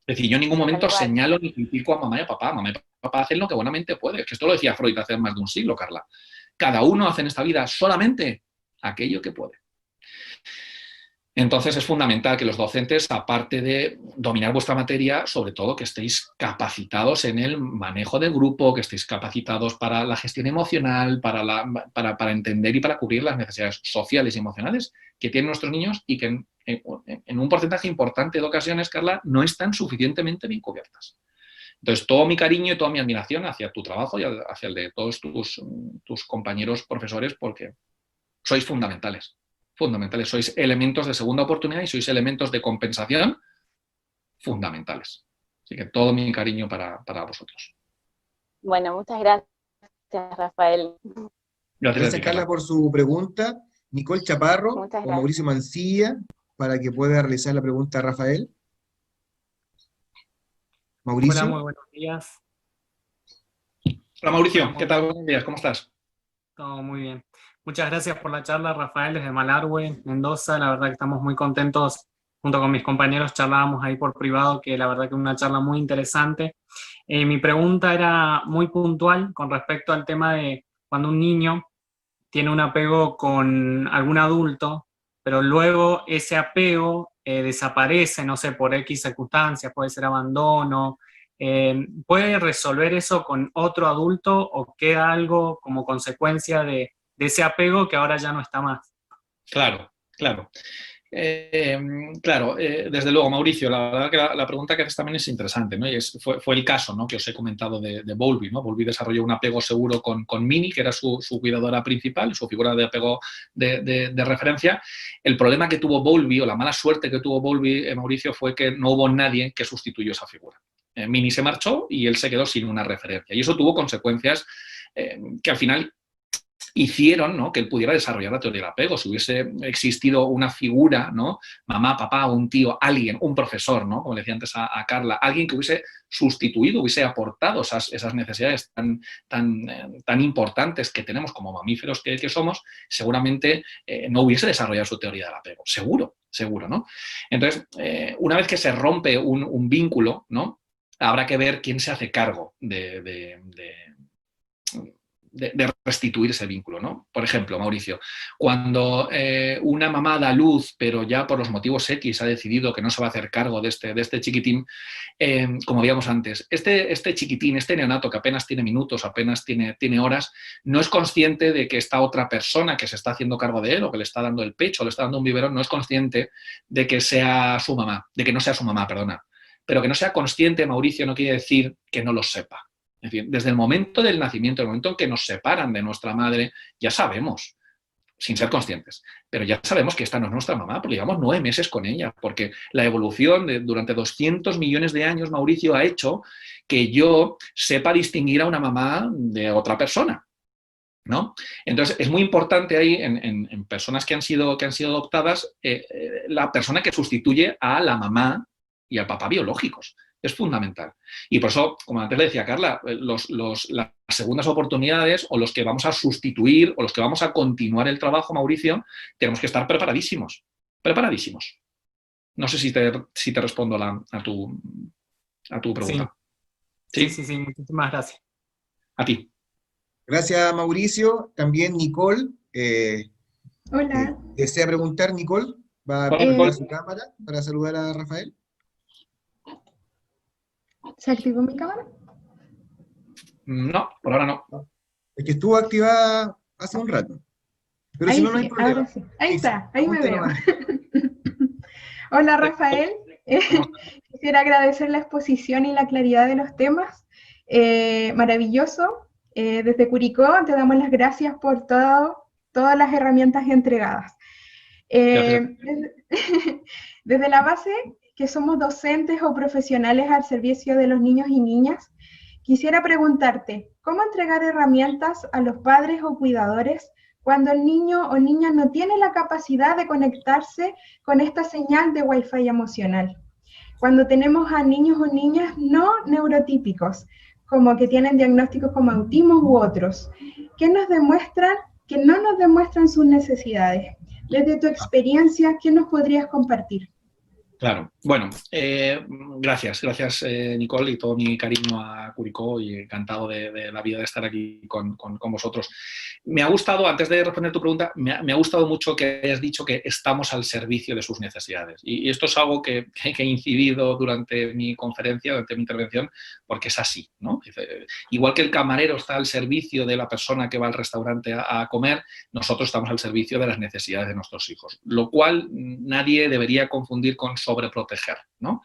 Es decir, yo en ningún momento señalo ni critico a mamá y a papá. Mamá y papá hacen lo que buenamente pueden. Que esto lo decía Freud hace más de un siglo, Carla. Cada uno hace en esta vida solamente aquello que puede. Entonces es fundamental que los docentes, aparte de dominar vuestra materia, sobre todo que estéis capacitados en el manejo del grupo, que estéis capacitados para la gestión emocional, para entender y para cubrir las necesidades sociales y emocionales que tienen nuestros niños y que en un porcentaje importante de ocasiones, Carla, no están suficientemente bien cubiertas. Entonces, todo mi cariño y toda mi admiración hacia tu trabajo y hacia el de todos tus compañeros profesores, porque sois fundamentales. Fundamentales. Sois elementos de segunda oportunidad y sois elementos de compensación fundamentales. Así que todo mi cariño para vosotros. Bueno, muchas gracias, Rafael. Gracias, Carla, por su pregunta. Nicole Chaparro o Mauricio Mancilla, para que pueda realizar la pregunta a Rafael. Mauricio. Hola, muy buenos días. Hola, Mauricio. ¿Qué tal? Buenos días. ¿Cómo estás? Todo muy bien. Muchas gracias por la charla, Rafael, desde Malargüe, Mendoza. La verdad que estamos muy contentos. Junto con mis compañeros charlábamos ahí por privado, que la verdad que una charla muy interesante. Mi pregunta era muy puntual con respecto al tema de cuando un niño tiene un apego con algún adulto, pero luego ese apego desaparece, no sé, por X circunstancias, puede ser abandono. ¿Puede resolver eso con otro adulto o queda algo como consecuencia de ese apego que ahora ya no está más? Claro, claro. Desde luego, Mauricio, la verdad que la pregunta que haces también es interesante, ¿no? Y fue el caso, ¿no?, que os he comentado de Bowlby, ¿no? Bowlby desarrolló un apego seguro con Minnie, que era su cuidadora principal, su figura de apego de referencia. El problema que tuvo Bowlby, o la mala suerte que tuvo Bowlby, Mauricio, fue que no hubo nadie que sustituyó esa figura. Minnie se marchó y él se quedó sin una referencia. Y eso tuvo consecuencias que al final hicieron, ¿no?, que él pudiera desarrollar la teoría del apego. Si hubiese existido una figura, ¿no?, mamá, papá, un tío, alguien, un profesor, ¿no?, como le decía antes a Carla, alguien que hubiese sustituido, hubiese aportado esas necesidades tan importantes que tenemos como mamíferos que somos, seguramente no hubiese desarrollado su teoría del apego. Seguro, ¿no? Entonces, una vez que se rompe un vínculo, ¿no?, habrá que ver quién se hace cargo de de restituir ese vínculo, ¿no? Por ejemplo, Mauricio, cuando una mamá da luz, pero ya por los motivos X ha decidido que no se va a hacer cargo de este chiquitín, como veíamos antes, este chiquitín, este neonato que apenas tiene minutos, apenas tiene horas, no es consciente de que esta otra persona que se está haciendo cargo de él o que le está dando el pecho o le está dando un biberón, no es consciente de que sea su mamá, de que no sea su mamá, perdona. Pero que no sea consciente, Mauricio, no quiere decir que no lo sepa. Es decir, desde el momento del nacimiento, el momento en que nos separan de nuestra madre, ya sabemos, sin ser conscientes, pero ya sabemos que esta no es nuestra mamá, porque llevamos 9 meses con ella, porque la evolución durante 200 millones de años, Mauricio, ha hecho que yo sepa distinguir a una mamá de otra persona, ¿no? Entonces, es muy importante ahí, en personas que han sido adoptadas, la persona que sustituye a la mamá y al papá biológicos. Es fundamental. Y por eso, como antes le decía Carla, las segundas oportunidades o los que vamos a sustituir o los que vamos a continuar el trabajo, Mauricio, tenemos que estar preparadísimos. Preparadísimos. No sé si te respondo a tu pregunta. Sí, muchísimas gracias. A ti. Gracias, Mauricio. También Nicole. Hola. ¿Desea preguntar, Nicole? ¿Va a activar su cámara para saludar a Rafael? ¿Se activó mi cámara? No, por ahora no. Es que estuvo activada hace un rato. Pero ahí si no, sí, no hay problema. ahora sí. Ahí Sí, está, ahí me veo. nomás. Hola, Rafael. Quisiera agradecer la exposición y la claridad de los temas. Maravilloso. Desde Curicó te damos las gracias por todas las herramientas entregadas. Desde la base que somos docentes o profesionales al servicio de los niños y niñas, quisiera preguntarte, ¿cómo entregar herramientas a los padres o cuidadores cuando el niño o niña no tiene la capacidad de conectarse con esta señal de Wi-Fi emocional? Cuando tenemos a niños o niñas no neurotípicos, como que tienen diagnósticos como autismo u otros, que no nos demuestran sus necesidades. Desde tu experiencia, ¿qué nos podrías compartir? Claro. Bueno, gracias, Nicole, y todo mi cariño a Curicó y encantado de la vida de estar aquí con vosotros. Me ha gustado, antes de responder tu pregunta, me ha gustado mucho que hayas dicho que estamos al servicio de sus necesidades. Y esto es algo que he incidido durante mi conferencia, durante mi intervención, porque es así, ¿no? Igual que el camarero está al servicio de la persona que va al restaurante a comer, nosotros estamos al servicio de las necesidades de nuestros hijos, lo cual nadie debería confundir con sobreproteger, ¿no?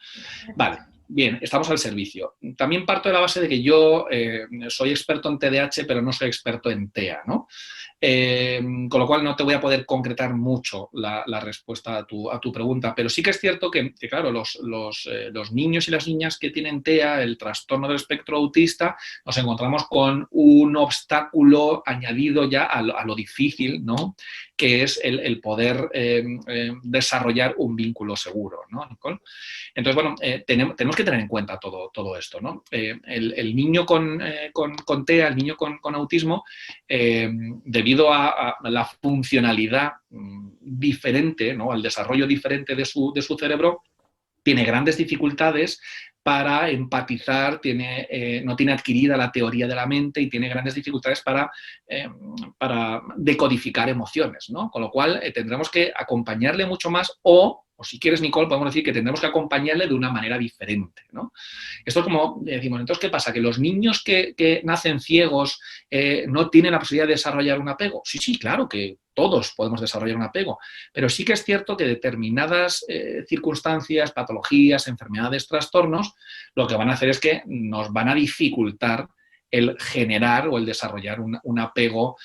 Vale, bien, estamos al servicio. También parto de la base de que yo soy experto en TDAH, pero no soy experto en TEA, ¿no? Con lo cual no te voy a poder concretar mucho la respuesta a tu pregunta, pero sí que es cierto que claro, los niños y las niñas que tienen TEA, el trastorno del espectro autista, nos encontramos con un obstáculo añadido ya a lo difícil, ¿no? Que es el poder desarrollar un vínculo seguro, ¿no, Nicole? Entonces, bueno, tenemos que tener en cuenta todo esto, ¿no? El niño con TEA, el niño con autismo, debido a la funcionalidad diferente, ¿no? Al desarrollo diferente de su cerebro, tiene grandes dificultades para empatizar, no tiene adquirida la teoría de la mente y tiene grandes dificultades para decodificar emociones, ¿no? Con lo cual tendremos que acompañarle mucho más o si quieres, Nicole, podemos decir que tendremos que acompañarle de una manera diferente, ¿no? Esto es como decimos, entonces, ¿qué pasa? ¿Que los niños que nacen ciegos no tienen la posibilidad de desarrollar un apego? Sí, claro que todos podemos desarrollar un apego, pero sí que es cierto que determinadas circunstancias, patologías, enfermedades, trastornos, lo que van a hacer es que nos van a dificultar el generar o el desarrollar un apego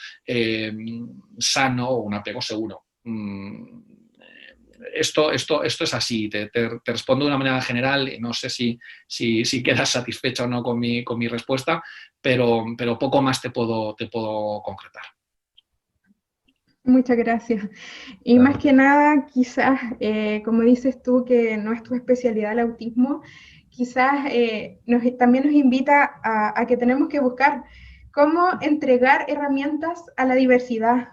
sano o un apego seguro. Esto es así, te respondo de una manera general, no sé si quedas satisfecha o no con mi respuesta, pero poco más te puedo concretar. Muchas gracias. Y más que nada, quizás, como dices tú, que no es tu especialidad el autismo, quizás también nos invita a que tenemos que buscar cómo entregar herramientas a la diversidad.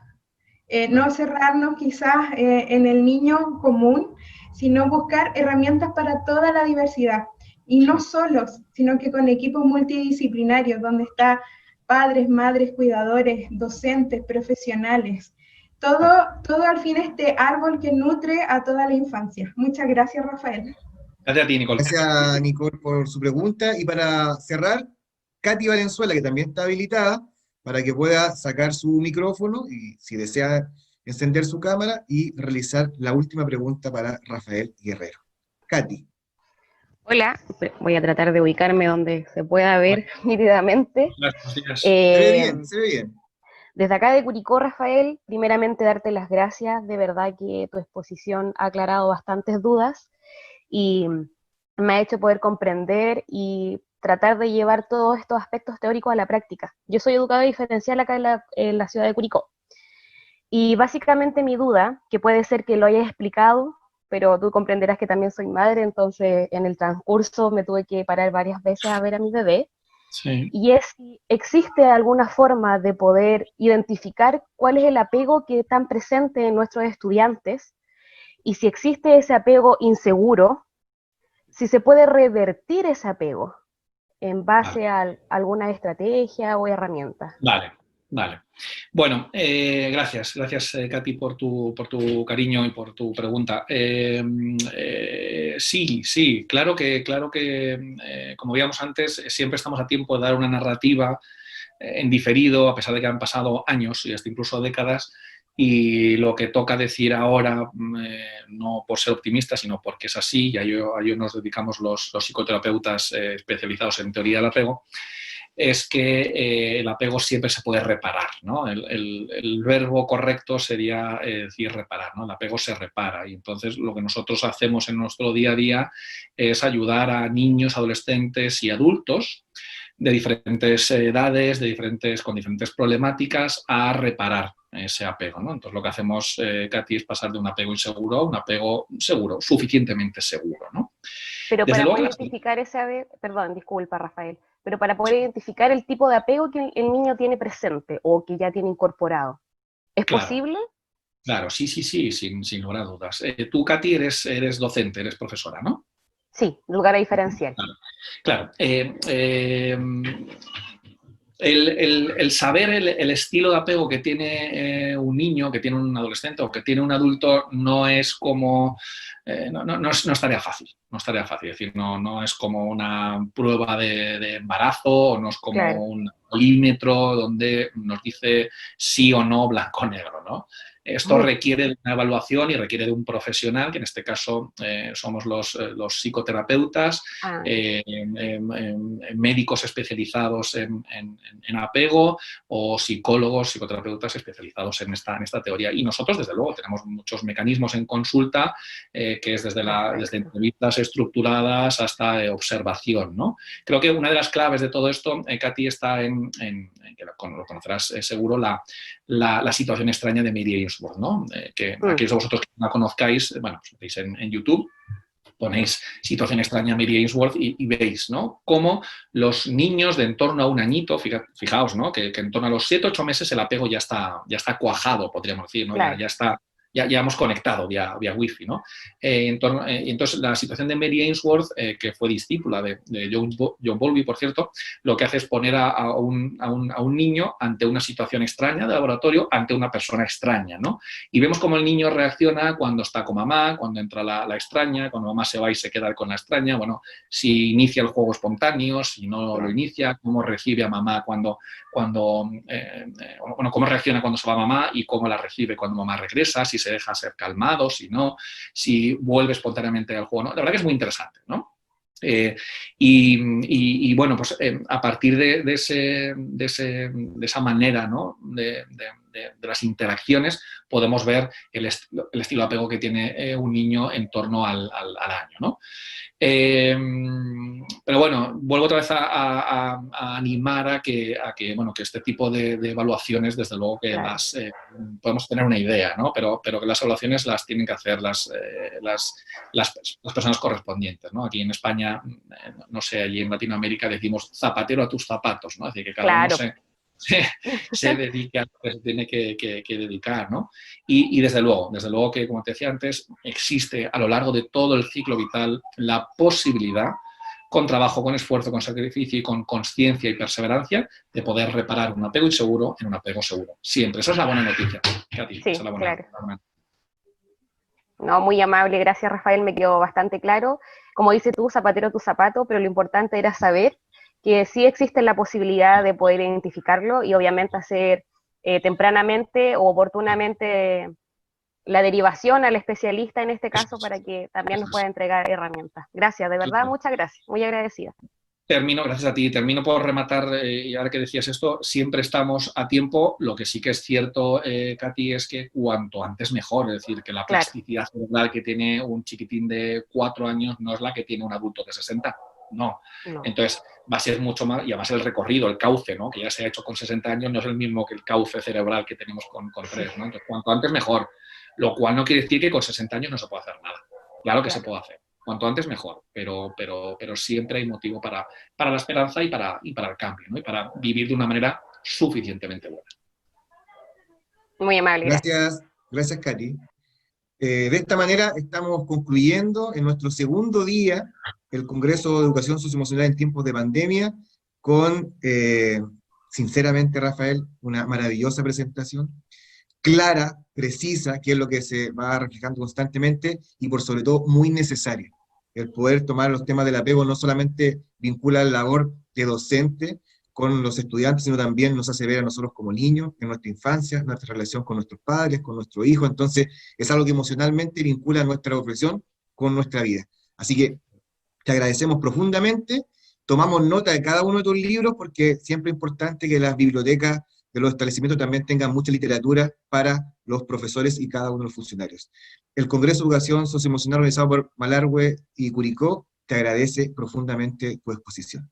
No cerrarnos quizás en el niño común, sino buscar herramientas para toda la diversidad. Y no solos, sino que con equipos multidisciplinarios, donde está padres, madres, cuidadores, docentes, profesionales. Todo al fin este árbol que nutre a toda la infancia. Muchas gracias, Rafael. Gracias a ti, Nicole. Gracias, Nicole, por su pregunta. Y para cerrar, Katy Valenzuela, que también está habilitada, para que pueda sacar su micrófono y, si desea, encender su cámara y realizar la última pregunta para Rafael Guerrero. Katy. Hola, voy a tratar de ubicarme donde se pueda ver nítidamente. Buenos días. Se ve bien, se ve bien. Desde acá de Curicó, Rafael, primeramente darte las gracias, de verdad que tu exposición ha aclarado bastantes dudas y me ha hecho poder comprender y tratar de llevar todos estos aspectos teóricos a la práctica. Yo soy educadora diferencial acá en la ciudad de Curicó. Y básicamente mi duda, que puede ser que lo hayas explicado, pero tú comprenderás que también soy madre, entonces en el transcurso me tuve que parar varias veces a ver a mi bebé. Sí. Y es si existe alguna forma de poder identificar cuál es el apego que está presente en nuestros estudiantes y si existe ese apego inseguro, si se puede revertir ese apego en base a alguna estrategia o herramienta. Vale. Bueno, gracias, Katy, por tu cariño y por tu pregunta. Sí, claro que como veíamos antes, siempre estamos a tiempo de dar una narrativa en diferido, a pesar de que han pasado años y hasta incluso décadas, y lo que toca decir ahora, no por ser optimista, sino porque es así, y a ello nos dedicamos los psicoterapeutas especializados en teoría del apego, es que el apego siempre se puede reparar, ¿no? El verbo correcto sería decir reparar, ¿no? El apego se repara y entonces lo que nosotros hacemos en nuestro día a día es ayudar a niños, adolescentes y adultos de diferentes edades, con diferentes problemáticas, a reparar ese apego, ¿no? Entonces lo que hacemos, Katy, es pasar de un apego inseguro a un apego seguro, suficientemente seguro, ¿no? Pero Desde para luego, poder identificar perdón, disculpa, Rafael, pero para poder identificar el tipo de apego que el niño tiene presente o que ya tiene incorporado, ¿es posible? Claro, sí, sin lugar a dudas. Tú, Katy, eres docente, eres profesora, ¿no? Sí, lugar a diferenciar. Claro. El saber el estilo de apego que tiene un niño, que tiene un adolescente o que tiene un adulto no es como... no es tarea fácil, es decir, no es como una prueba de embarazo o no es como un polímetro donde nos dice sí o no, blanco o negro, ¿no? Esto requiere de una evaluación y requiere de un profesional, que en este caso somos los psicoterapeutas, médicos especializados en apego o psicólogos, psicoterapeutas especializados en esta teoría. Y nosotros, desde luego, tenemos muchos mecanismos en consulta, que es desde entrevistas estructuradas hasta observación, ¿no? Creo que una de las claves de todo esto, Katy, está en que lo conocerás seguro, la situación extraña de Mary Ainsworth, ¿no? Que aquellos de vosotros que no la conozcáis, bueno, os metéis en YouTube, ponéis situación extraña Mary Ainsworth y veis, ¿no? Cómo los niños de en torno a un añito, fijaos, ¿no? Que en torno a los 7-8 meses el apego ya está cuajado, podríamos decir, ¿no? Claro. Ya hemos conectado vía wifi, ¿no? Entonces, la situación de Mary Ainsworth, que fue discípula de John Bowlby, por cierto, lo que hace es poner a un niño ante una situación extraña de laboratorio, ante una persona extraña, ¿no? Y vemos cómo el niño reacciona cuando está con mamá, cuando entra la extraña, cuando mamá se va y se queda con la extraña, bueno, si inicia el juego espontáneo, si no lo inicia, cómo recibe a mamá cómo reacciona cuando se va mamá y cómo la recibe cuando mamá regresa, si se deja ser calmado, si no, si vuelve espontáneamente al juego, ¿no? La verdad que es muy interesante, ¿no? Y bueno, pues a partir de esa manera, ¿no? de las interacciones, podemos ver el estilo de apego que tiene un niño en torno al año, ¿no? Pero bueno, vuelvo otra vez a animar a que este tipo de evaluaciones, desde luego que las podemos tener una idea, ¿no? Pero que las evaluaciones las tienen que hacer las personas correspondientes, ¿no? Aquí en España, no sé, allí en Latinoamérica decimos zapatero a tus zapatos, ¿no? Es decir, que cada uno se dedica a lo que se tiene que dedicar, ¿no? Y desde luego que, como te decía antes, existe a lo largo de todo el ciclo vital la posibilidad con trabajo, con esfuerzo, con sacrificio y con consciencia y perseverancia, de poder reparar un apego inseguro en un apego seguro. Siempre. Esa es la buena noticia, Katy. Sí, Esa es la buena claro. noticia. No, muy amable, gracias Rafael, me quedó bastante claro. Como dices tú, zapatero tu zapato, pero lo importante era saber que sí existe la posibilidad de poder identificarlo y obviamente hacer tempranamente o oportunamente la derivación al especialista en este caso para que también nos pueda entregar herramientas. Gracias, de verdad, muchas gracias, muy agradecida. Gracias a ti, termino por rematar, y ahora que decías esto, siempre estamos a tiempo. Lo que sí que es cierto, Katy, es que cuanto antes mejor, es decir, que la plasticidad cerebral que tiene un chiquitín de 4 años no es la que tiene un adulto de 60, no. Entonces va a ser mucho más, y además el recorrido, el cauce, ¿no?, que ya se ha hecho con 60 años no es el mismo que el cauce cerebral que tenemos con 3, ¿no? Entonces, cuanto antes mejor, lo cual no quiere decir que con 60 años no se pueda hacer nada. Claro que se puede hacer. Cuanto antes mejor, pero siempre hay motivo para la esperanza y para el cambio, ¿no? Y para vivir de una manera suficientemente buena. Muy amable. Gracias, Katy. De esta manera estamos concluyendo en nuestro segundo día el Congreso de Educación Socioemocional en tiempos de pandemia con, sinceramente, Rafael, una maravillosa presentación, clara, precisa, que es lo que se va reflejando constantemente, y por sobre todo muy necesaria. El poder tomar los temas del apego no solamente vincula la labor de docente con los estudiantes, sino también nos hace ver a nosotros como niños, en nuestra infancia, nuestra relación con nuestros padres, con nuestros hijos. Entonces es algo que emocionalmente vincula nuestra profesión con nuestra vida. Así que te agradecemos profundamente, tomamos nota de cada uno de tus libros, porque siempre es importante que las bibliotecas de los establecimientos también tengan mucha literatura para los profesores y cada uno de los funcionarios. El Congreso de Educación Socioemocional organizado por Malargüe y Curicó te agradece profundamente tu exposición.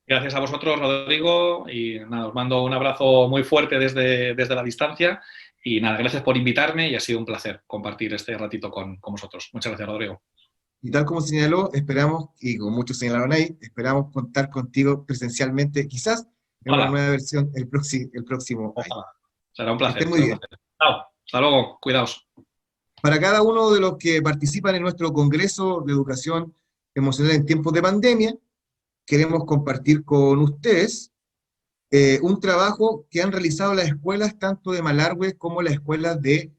Gracias a vosotros, Rodrigo, y nada, os mando un abrazo muy fuerte desde la distancia, y nada, gracias por invitarme y ha sido un placer compartir este ratito con vosotros. Muchas gracias, Rodrigo. Y tal como señaló, esperamos, y como muchos señalaron ahí, esperamos contar contigo presencialmente, quizás en una nueva versión el próximo año. Será un placer. Estén muy bien. Chao. Hasta luego. Cuidaos. Para cada uno de los que participan en nuestro Congreso de Educación Emocional en tiempos de pandemia, queremos compartir con ustedes un trabajo que han realizado las escuelas tanto de Malargüe como las escuelas de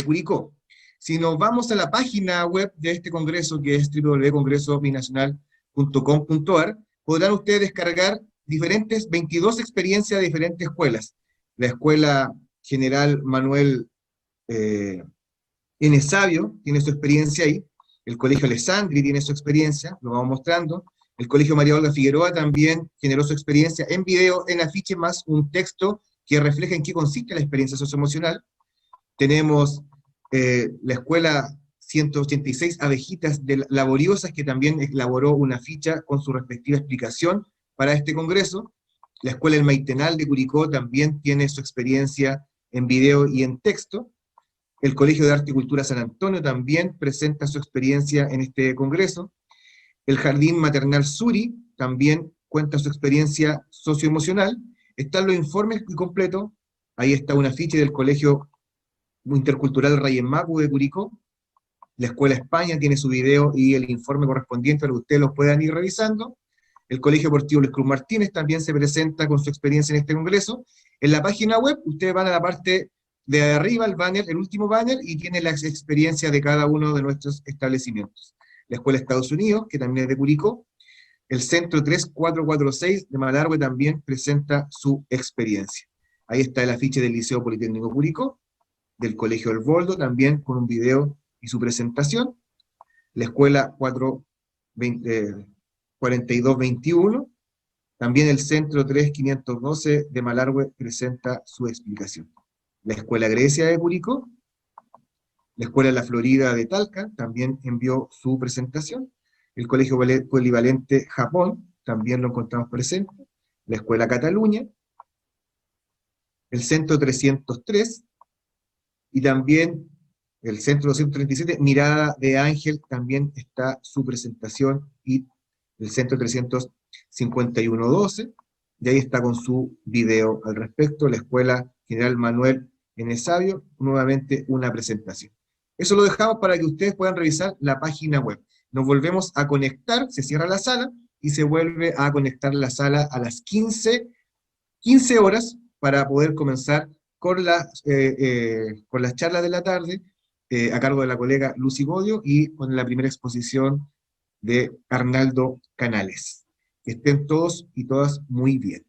Curicó. Si nos vamos a la página web de este congreso, que es www.congresobinacional.com.ar, podrán ustedes descargar 22 experiencias de diferentes escuelas. La Escuela General Manuel N. Sabio tiene su experiencia ahí, el Colegio Alessandri tiene su experiencia, lo vamos mostrando, el Colegio María Olga Figueroa también generó su experiencia en video, en afiche, más un texto que refleja en qué consiste la experiencia socioemocional. Tenemos la Escuela 186 Abejitas Laboriosas, que también elaboró una ficha con su respectiva explicación para este congreso. La Escuela El Maitenal de Curicó también tiene su experiencia en video y en texto. El Colegio de Arte y Cultura San Antonio también presenta su experiencia en este congreso. El Jardín Maternal Suri también cuenta su experiencia socioemocional. Están los informes completos. Ahí está una ficha del Colegio Intercultural Rayemapu de Curicó. La Escuela España tiene su video y el informe correspondiente para que ustedes los puedan ir revisando. El Colegio Deportivo Luis Cruz Martínez también se presenta con su experiencia en este congreso. En la página web, ustedes van a la parte de arriba, el banner, el último banner, y tienen la experiencia de cada uno de nuestros establecimientos. La Escuela Estados Unidos, que también es de Curicó. El Centro 3446 de Malargüe también presenta su experiencia. Ahí está el afiche del Liceo Politécnico Curicó, del Colegio El Boldo, también con un video y su presentación. La Escuela 4221, también el Centro 3512 de Malargüe presenta su explicación. La Escuela Grecia de Curicó, la Escuela La Florida de Talca también envió su presentación. El Colegio Polivalente Japón también lo encontramos presente. La Escuela Cataluña, el Centro 303, y también el Centro 237, Mirada de Ángel, también está su presentación, y el Centro 35112, y ahí está con su video al respecto. La Escuela General Manuel N. Sabio, nuevamente una presentación. Eso lo dejamos para que ustedes puedan revisar la página web. nos volvemos a conectar, se cierra la sala, y se vuelve a conectar la sala a las 15 horas para poder comenzar con las charlas de la tarde, a cargo de la colega Lucy Bodio y con la primera exposición de Arnaldo Canales. Que estén todos y todas muy bien.